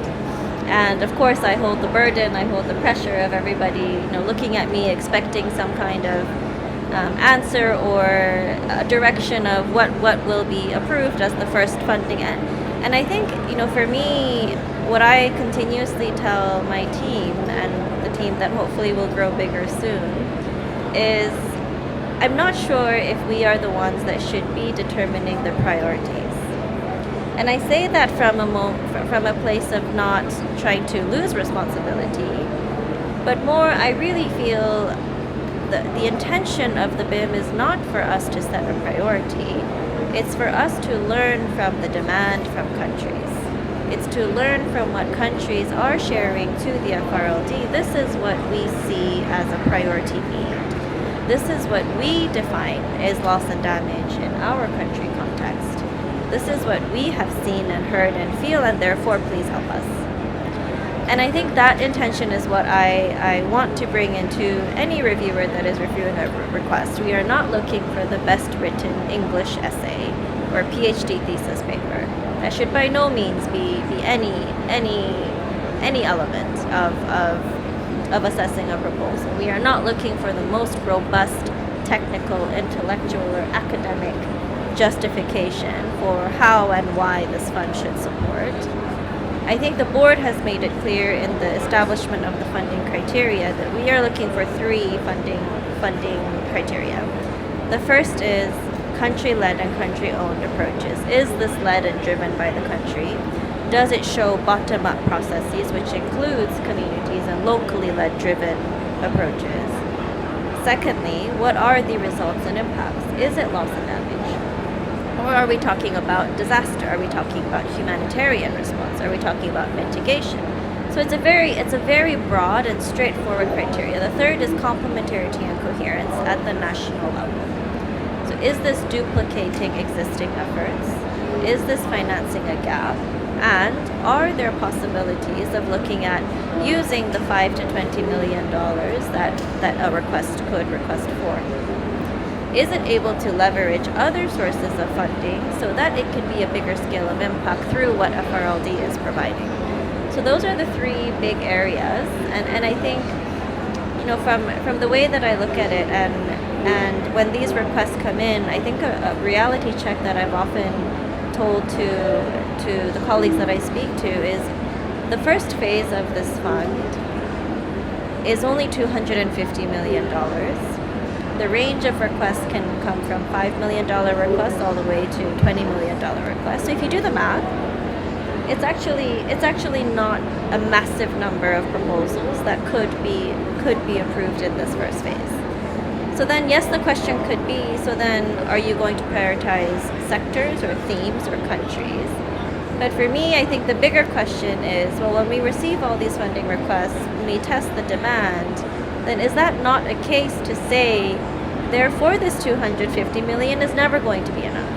And of course, I hold the burden, I hold the pressure of everybody, looking at me, expecting some kind of answer or a direction of what will be approved as the first funding. And I think, for me, what I continuously tell my team and the team that hopefully will grow bigger soon is I'm not sure if we are the ones that should be determining the priorities. And I say that from a place of not trying to lose responsibility, but more I really feel the intention of the BIM is not for us to set a priority. It's for us to learn from the demand from countries. It's to learn from what countries are sharing to the FRLD. This is what we see as a priority need. This is what we define as loss and damage in our country context. This is what we have seen and heard and feel, and therefore please help us. And I think that intention is what I want to bring into any reviewer that is reviewing a request. We are not looking for the best written English essay or PhD thesis paper. That should by no means be any any element of assessing a proposal. We are not looking for the most robust technical, intellectual, or academic justification for how and why this fund should support. I think the board has made it clear in the establishment of the funding criteria that we are looking for three funding criteria. The first is country-led and country-owned approaches. Is this led and driven by the country? Does it show bottom-up processes, which includes communities and locally led driven approaches? Secondly, what are the results and impacts? Is it loss and damage? Or are we talking about disaster? Are we talking about humanitarian response? Are we talking about mitigation? So it's a very broad and straightforward criteria. The third is complementarity and coherence at the national level. So is this duplicating existing efforts? Is this financing a gap? And are there possibilities of looking at using the $5 to $20 million that a request could request for? Is it able to leverage other sources of funding so that it can be a bigger scale of impact through what FRLD is providing? So those are the three big areas, and I think, from the way that I look at it, and when these requests come in, I think a reality check that I've often told to the colleagues that I speak to is the first phase of this fund is only $250 million. The range of requests can come from $5 million requests all the way to $20 million requests. So if you do the math, it's actually not a massive number of proposals that could be approved in this first phase. So then, yes, the question could be, so then are you going to prioritize sectors or themes or countries? But for me, I think the bigger question is, well, when we receive all these funding requests, when we test the demand, then is that not a case to say, therefore this $250 million is never going to be enough?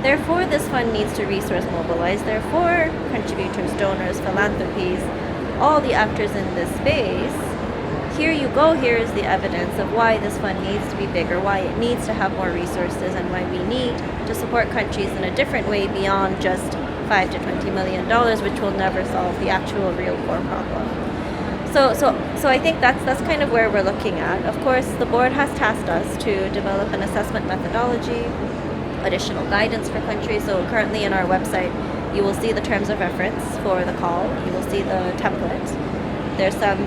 Therefore, this fund needs to resource mobilize. Therefore, contributors, donors, philanthropies, all the actors in this space, here you go, here is the evidence of why this fund needs to be bigger, why it needs to have more resources, and why we need to support countries in a different way beyond just $5 to $20 million, which will never solve the actual real core problem. So I think that's kind of where we're looking at. Of course, the board has tasked us to develop an assessment methodology, additional guidance for countries. So currently in our website, you will see the terms of reference for the call. You will see the template. There's some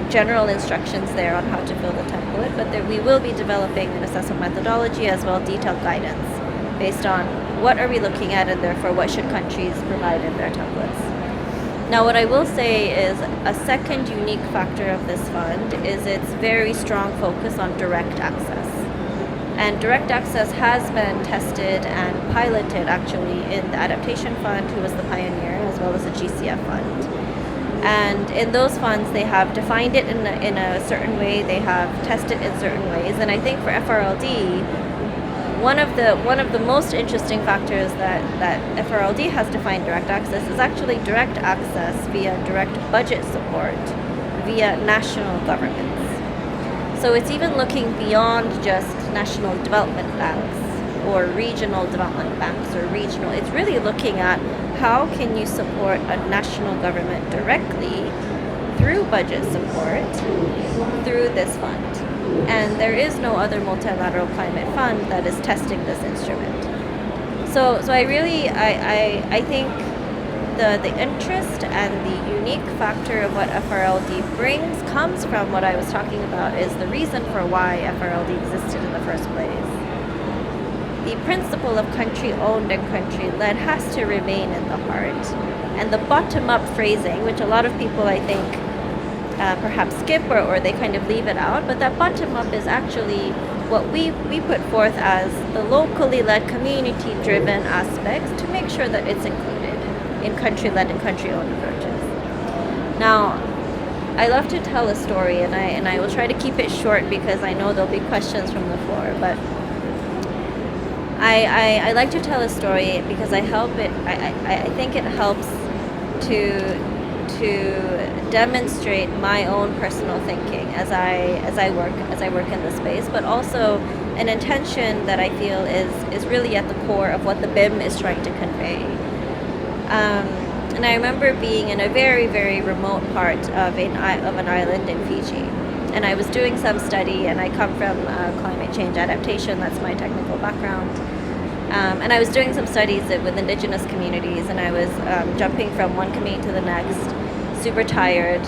general instructions there on how to fill the template, but we will be developing an assessment methodology as well detailed guidance based on what are we looking at, and therefore what should countries provide in their templates. Now, what I will say is a second unique factor of this fund is its very strong focus on direct access. And direct access has been tested and piloted actually in the Adaptation Fund, who was the pioneer, as well as the GCF Fund. And in those funds, they have defined it in a certain way, they have tested it in certain ways. And I think for FRLD, one of the most interesting factors that FRLD has defined direct access is actually direct access via direct budget support via national governments. So it's even looking beyond just national development banks or regional development banks or regional. It's really looking at how can you support a national government directly through budget support through this fund. And there is no other multilateral climate fund that is testing this instrument. So I think the interest and the unique factor of what FRLD brings comes from what I was talking about is the reason for why FRLD existed in the first place. The principle of country-owned and country-led has to remain in the heart. And the bottom-up phrasing, which a lot of people, I think, perhaps skip or they kind of leave it out, but that bottom-up is actually what we put forth as the locally led, community-driven aspects to make sure that it's included in country-led and country-owned approaches. Now, I love to tell a story, and I will try to keep it short because I know there'll be questions from the floor, but I like to tell a story because I think it helps to demonstrate my own personal thinking as I work in the space, but also an intention that I feel is really at the core of what the BIM is trying to convey. And I remember being in a very, very remote part of an island in Fiji. And I was doing some study, and I come from climate change adaptation, that's my technical background. And I was doing some studies with indigenous communities, and I was jumping from one community to the next, super tired,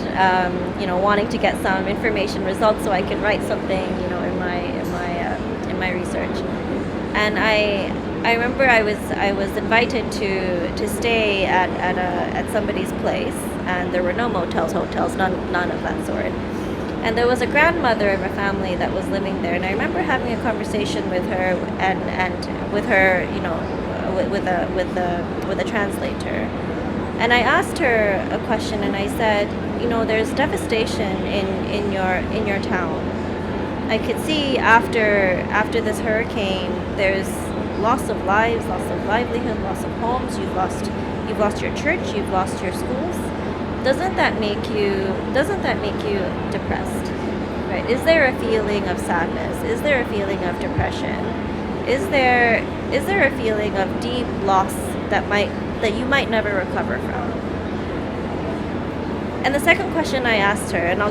wanting to get some information results so I could write something, in my research. And I remember I was invited to stay at somebody's place, and there were no motels, hotels, none of that sort. And there was a grandmother of a family that was living there, and I remember having a conversation with her and with her, with a translator. And I asked her a question, and I said, there's devastation in your town. I could see after this hurricane, there's loss of lives, loss of livelihood, loss of homes. You've lost your church, you've lost your schools. Doesn't that make you depressed? Right? Is there a feeling of sadness? Is there a feeling of depression? Is there a feeling of deep loss that you might never recover from? And the second question I asked her, and I'll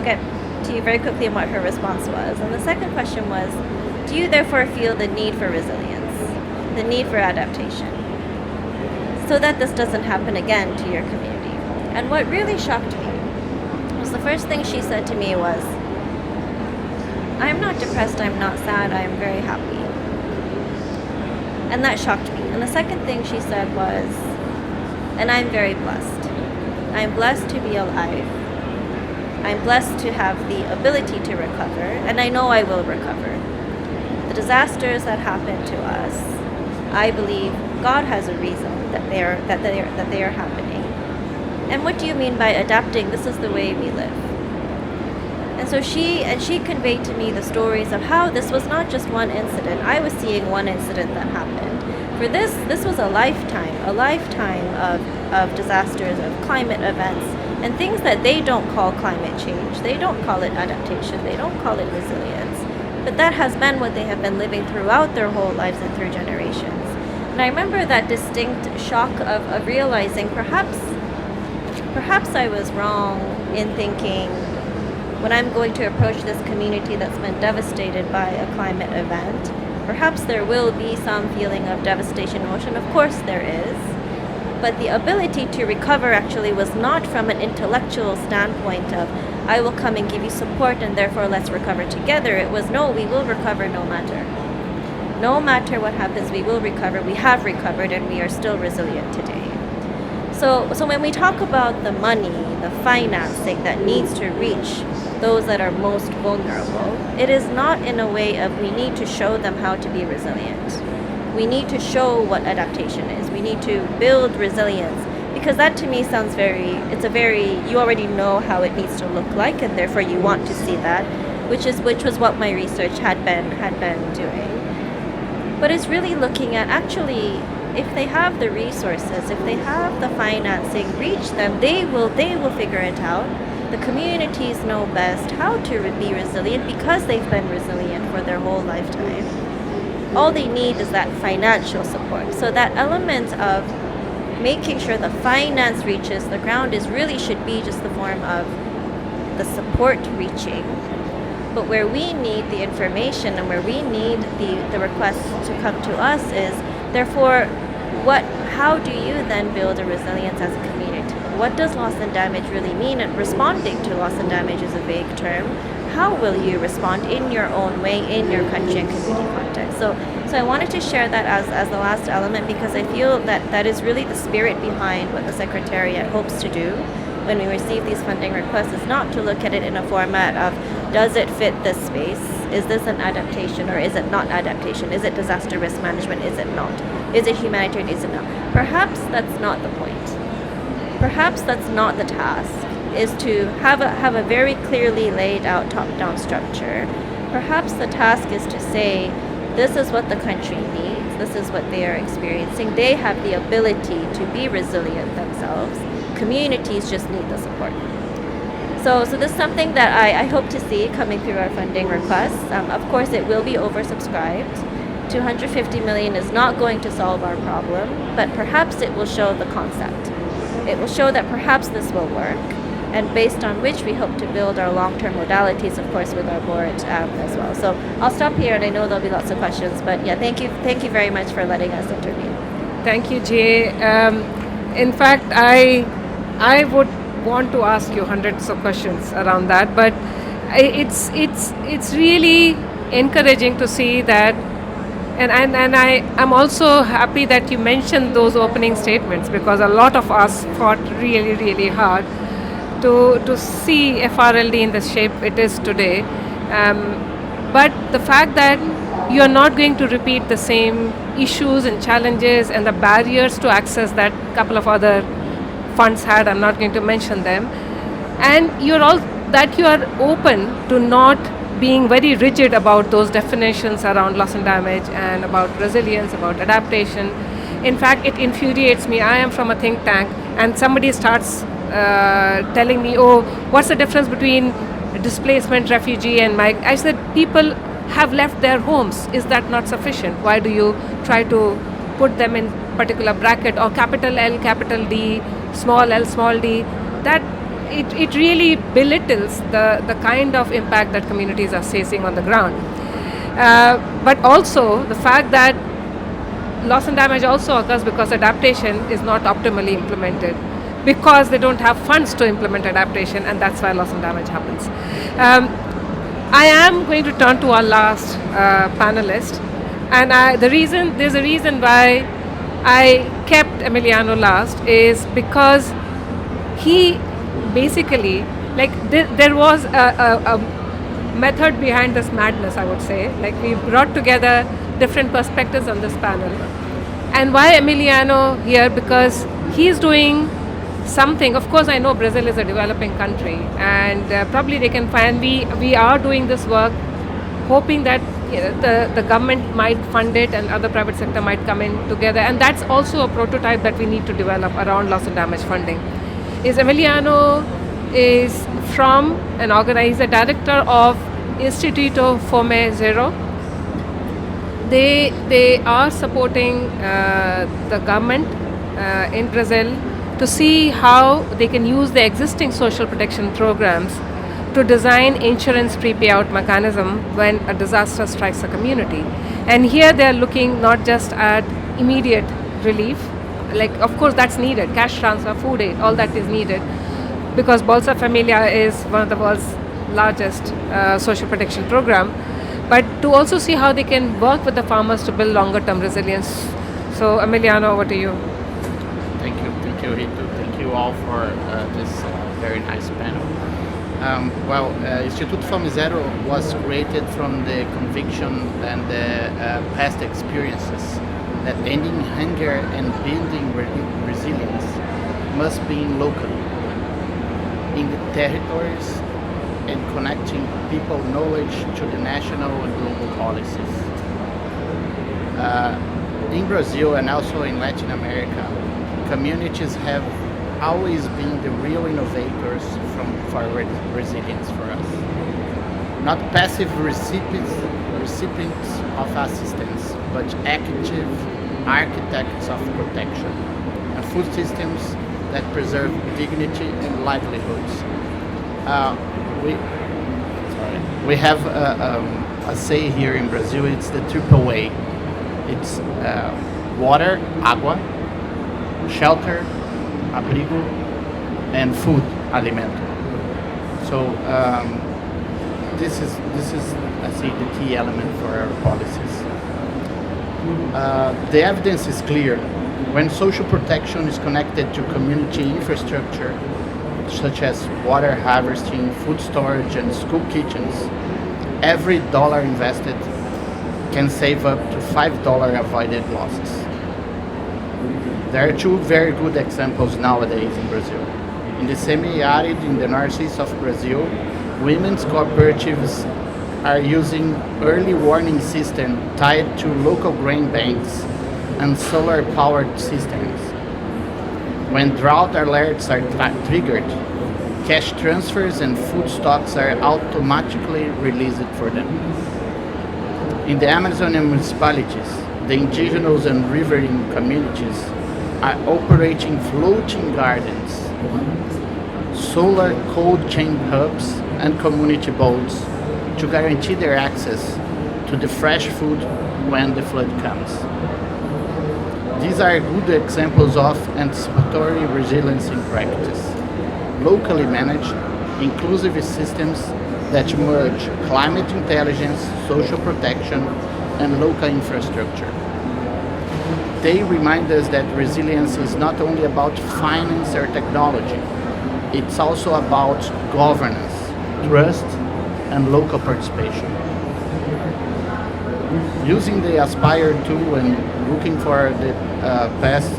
get to you very quickly on what her response was. And the second question was, do you therefore feel the need for resilience, the need for adaptation, so that this doesn't happen again to your community? And what really shocked me was the first thing she said to me was, I'm not depressed, I'm not sad, I'm very happy. And that shocked me. And the second thing she said was, and I'm very blessed. I'm blessed to be alive. I'm blessed to have the ability to recover, and I know I will recover. The disasters that happen to us, I believe God has a reason that they are happening. And what do you mean by adapting? This is the way we live. And so she conveyed to me the stories of how this was not just one incident. I was seeing one incident that happened. For this was a lifetime of disasters, of climate events, and things that they don't call climate change. They don't call it adaptation. They don't call it resilience. But that has been what they have been living throughout their whole lives and through generations. And I remember that distinct shock of realizing perhaps I was wrong in thinking when I'm going to approach this community that's been devastated by a climate event, perhaps there will be some feeling of devastation emotion. Of course there is. But the ability to recover actually was not from an intellectual standpoint of, I will come and give you support and therefore let's recover together. It was, no, we will recover no matter. No matter what happens, we will recover. We have recovered and we are still resilient today. So when we talk about the money, the financing that needs to reach those that are most vulnerable, it is not in a way of we need to show them how to be resilient. We need to show what adaptation is. We need to build resilience, because that to me sounds you already know how it needs to look like, and therefore you want to see that, which was what my research had been doing. But it's really looking at actually, if they have the resources, if they have the financing, reach them, they will figure it out. The communities know best how to be resilient because they've been resilient for their whole lifetime. All they need is that financial support. So that element of making sure the finance reaches the ground should be just the form of the support reaching. But where we need the information and where we need the requests to come to us is, therefore, how do you then build a resilience as a community? What does loss and damage really mean? And responding to loss and damage is a vague term. How will you respond in your own way, in your country and community context? So I wanted to share that as the last element, because I feel that is really the spirit behind what the Secretariat hopes to do when we receive these funding requests, is not to look at it in a format of, does it fit this space? Is this an adaptation or is it not adaptation? Is it disaster risk management? Is it not? Is it humanitarian? Is it not? Perhaps that's not the point. Perhaps that's not the task, is to have a very clearly laid out top-down structure. Perhaps the task is to say, this is what the country needs, this is what they are experiencing. They have the ability to be resilient themselves. Communities just need the support. So this is something that I hope to see coming through our funding requests. Of course, it will be oversubscribed. 250 million is not going to solve our problem, but perhaps it will show the concept. it will show that perhaps this will work, and based on which we hope to build our long-term modalities, of course, with our board as well. So I'll stop here, and I know there'll be lots of questions, but yeah, thank you very much for letting us intervene. Thank you, Jay. In fact, I would want to ask you hundreds of questions around that, but it's really encouraging to see that, and I'm also happy that you mentioned those opening statements, because a lot of us fought really, really hard to see FRLD in the shape it is today. But the fact that you are not going to repeat the same issues and challenges and the barriers to access that couple of other funds had, I'm not going to mention them, and you are open to not being very rigid about those definitions around loss and damage and about resilience, about adaptation. In fact, it infuriates me. I am from a think tank, and somebody starts telling me, oh, what's the difference between displacement, refugee and migrant? I said, people have left their homes. Is that not sufficient? Why do you try to put them in particular bracket, or capital L, capital D, small l, small d? That it really belittles the kind of impact that communities are facing on the ground. But also the fact that loss and damage also occurs because adaptation is not optimally implemented, because they don't have funds to implement adaptation, and that's why loss and damage happens. I am going to turn to our last panelist, and there's a reason why I kept Emiliano last, is because he basically, like, there was a method behind this madness, I would say. Like, we brought together different perspectives on this panel. And why Emiliano here? Because he's doing something. Of course, I know Brazil is a developing country, and probably they can find, we are doing this work hoping that the government might fund it and other private sector might come in together, and that's also a prototype that we need to develop around loss and damage funding. Emiliano is from an organizer, director of Instituto Fome Zero. They are supporting the government in Brazil to see how they can use the existing social protection programs to design insurance pre-payout mechanism when a disaster strikes a community. And here they are looking not just at immediate relief, like, of course that's needed, cash transfer, food aid, all that is needed, because Bolsa Familia is one of the world's largest social protection program, but to also see how they can work with the farmers to build longer term resilience. So Emiliano, over to you. Thank you, Ritu. Thank you all for this very nice panel. Instituto Fome Zero was created from the conviction and the past experiences that ending hunger and building resilience must be locally, in the territories, and connecting people knowledge to the national and global policies. In Brazil and also in Latin America, communities have always been the real innovators for resilience for us. Not passive recipients of assistance, but active architects of protection and food systems that preserve dignity and livelihoods. We have a say here in Brazil. It's the triple A. It's water, agua, shelter, abrigo, and food, alimento. So this is I see the key element for our policies. The evidence is clear. When social protection is connected to community infrastructure, such as water harvesting, food storage, and school kitchens, every dollar invested can save up to $5 avoided losses. There are two very good examples nowadays in Brazil. In the semi-arid in the northeast of Brazil, women's cooperatives are using early warning system tied to local grain banks and solar-powered systems. When drought alerts are triggered, cash transfers and food stocks are automatically released for them. In the Amazonian municipalities, the indigenous and riverine communities are operating floating gardens, solar cold chain hubs, and community boats to guarantee their access to the fresh food when the flood comes. These are good examples of anticipatory resilience in practice. Locally managed, inclusive systems that merge climate intelligence, social protection, and local infrastructure. They remind us that resilience is not only about finance or technology, it's also about governance, trust, and local participation. Using the Aspire tool and looking for the past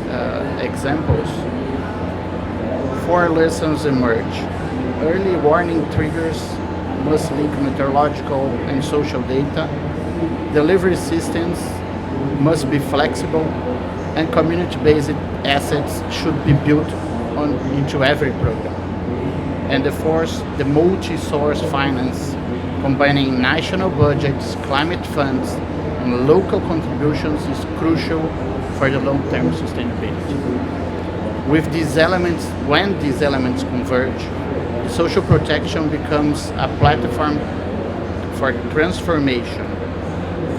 examples, 4 lessons emerge. Early warning triggers must link meteorological and social data. Delivery systems must be flexible, and community-based assets should be built into every program. And the fourth, the multi-source finance, combining national budgets, climate funds, and local contributions is crucial for the long-term sustainability. With these elements, when these elements converge, the social protection becomes a platform for transformation,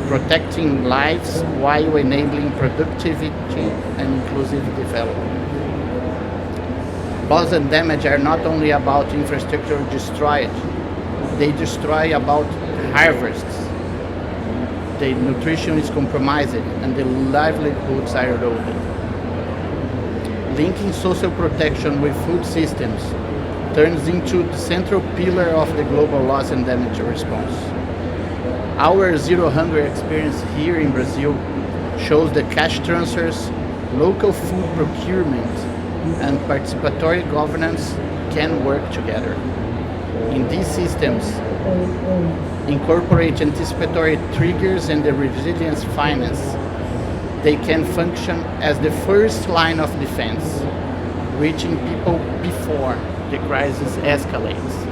protecting lives while enabling productivity and inclusive development. Loss and damage are not only about infrastructure destroyed, they destroy about harvests. The nutrition is compromised and the livelihoods are eroded. Linking social protection with food systems turns into the central pillar of the global loss and damage response. Our Zero Hunger experience here in Brazil shows that cash transfers, local food procurement, and participatory governance can work together. In these systems, incorporate anticipatory triggers and the resilience finance, they can function as the first line of defense, reaching people before the crisis escalates.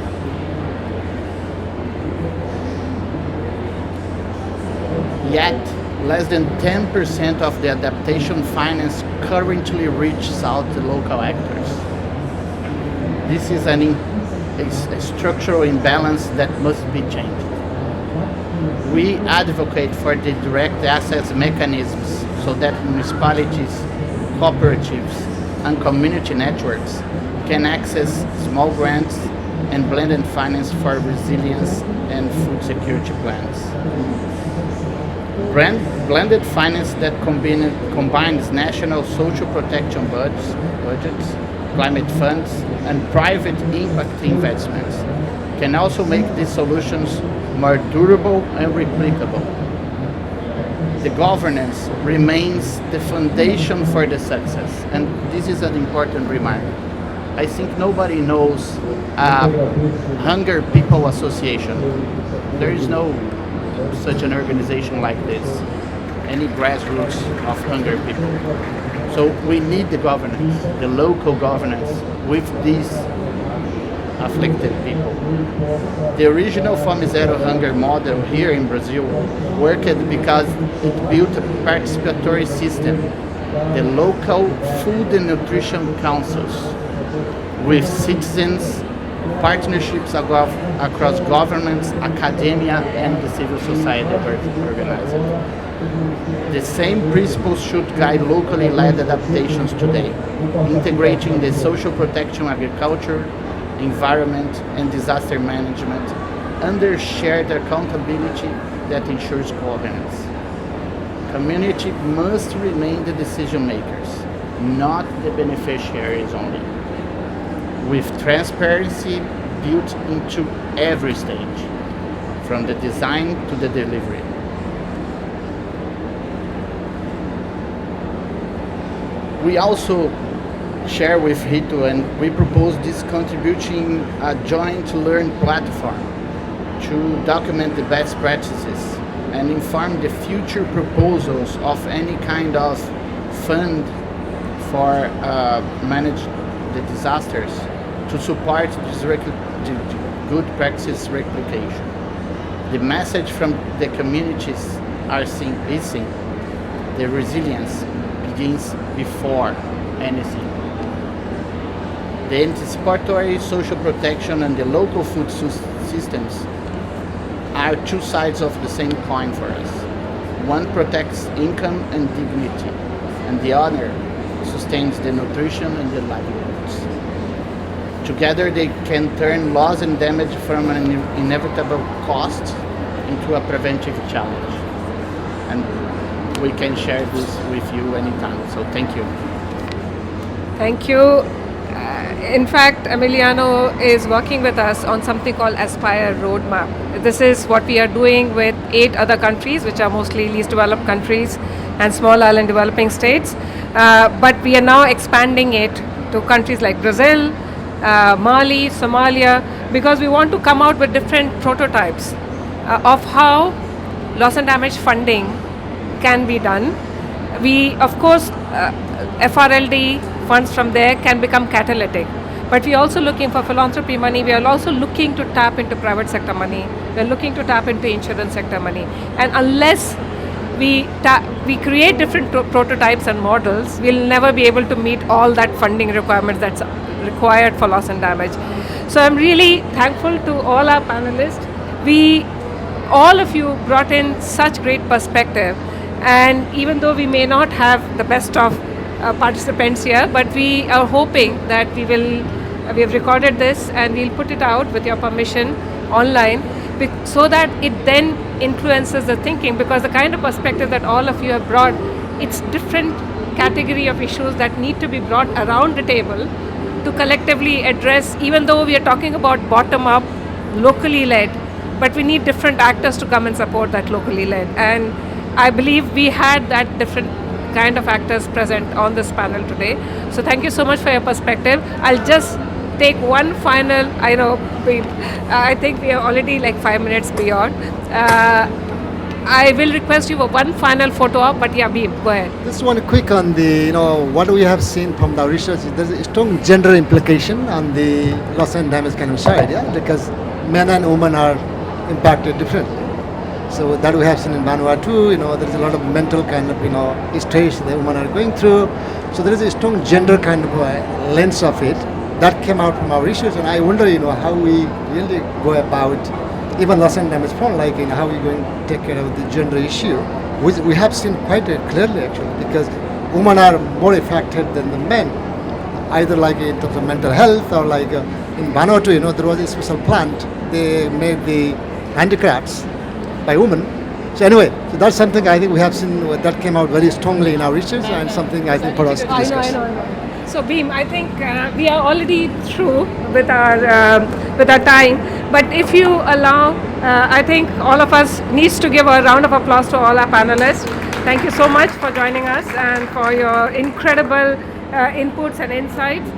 Yet, less than 10% of the adaptation finance currently reaches out to local actors. This is a structural imbalance that must be changed. We advocate for the direct access mechanisms so that municipalities, cooperatives, and community networks can access small grants and blended finance for resilience and food security plans. Blended finance that combines national social protection budgets, climate funds, and private impact investments can also make these solutions more durable and replicable. The governance remains the foundation for the success, and this is an important remark. I think nobody knows Hunger People Association. There is no such an organization like this, any grassroots of hunger people. So we need the governance, the local governance with these afflicted people. The original Fome Zero Hunger model here in Brazil worked because it built a participatory system, the local food and nutrition councils, with citizens, partnerships across governments, academia, and the civil society organized. The same principles should guide locally led adaptations today, integrating the social protection, agriculture, environment, and disaster management under shared accountability that ensures governance. Community must remain the decision makers, not the beneficiaries only, with transparency built into every stage, from the design to the delivery. We also share with Rito, and we propose this contributing a joint learn platform to document the best practices and inform the future proposals of any kind of fund for manage the disasters to support this good practice replication. The message from the communities is simple. The resilience begins before anything. The anticipatory social protection and the local food systems are two sides of the same coin for us. One protects income and dignity, and the other sustains the nutrition and the livelihoods. Together they can turn loss and damage from an inevitable cost into a preventive challenge. And we can share this with you anytime, so thank you. Thank you. In fact, Emiliano is working with us on something called Aspire Roadmap. This is what we are doing with 8 other countries, which are mostly least developed countries and small island developing states. But we are now expanding it to countries like Brazil, Mali, Somalia, because we want to come out with different prototypes of how loss and damage funding can be done. We, of course, FRLD funds from there can become catalytic. But we're also looking for philanthropy money. We are also looking to tap into private sector money. We're looking to tap into insurance sector money. And unless we create different prototypes and models, we'll never be able to meet all that funding requirements that's required for loss and damage. So I'm really thankful to all our panelists. All of you brought in such great perspective. And even though we may not have the best of participants here, but we are hoping that we have recorded this and we'll put it out with your permission online so that it then influences the thinking, because the kind of perspective that all of you have brought, it's different category of issues that need to be brought around the table to collectively address, even though we are talking about bottom-up, locally led, but we need different actors to come and support that locally led. And I believe we had that different kind of actors present on this panel today. So thank you so much for your perspective. I'll just take one final, I think we are already like 5 minutes beyond. I will request you for one final photo op, but yeah, Beam, go ahead. Just one quick on the, what we have seen from the research, there's a strong gender implication on the loss and damage kind of side, yeah, because men and women are impacted differently. So that we have seen in Vanuatu, there's a lot of mental kind of, stress the women are going through. So there is a strong gender kind of lens of it that came out from our research, and I wonder, how we really go about even loss and damage from, how we're going to take care of the gender issue, which we have seen quite clearly actually, because women are more affected than the men, either in terms of mental health or in Vanuatu, there was a special plant, they made the handicrafts by women. So anyway, that's something I think we have seen that came out very strongly in our research, and something I think for us to discuss. I know. So Beam, I think we are already through with our time. But if you allow, I think all of us needs to give a round of applause to all our panelists. Thank you so much for joining us and for your incredible inputs and insights.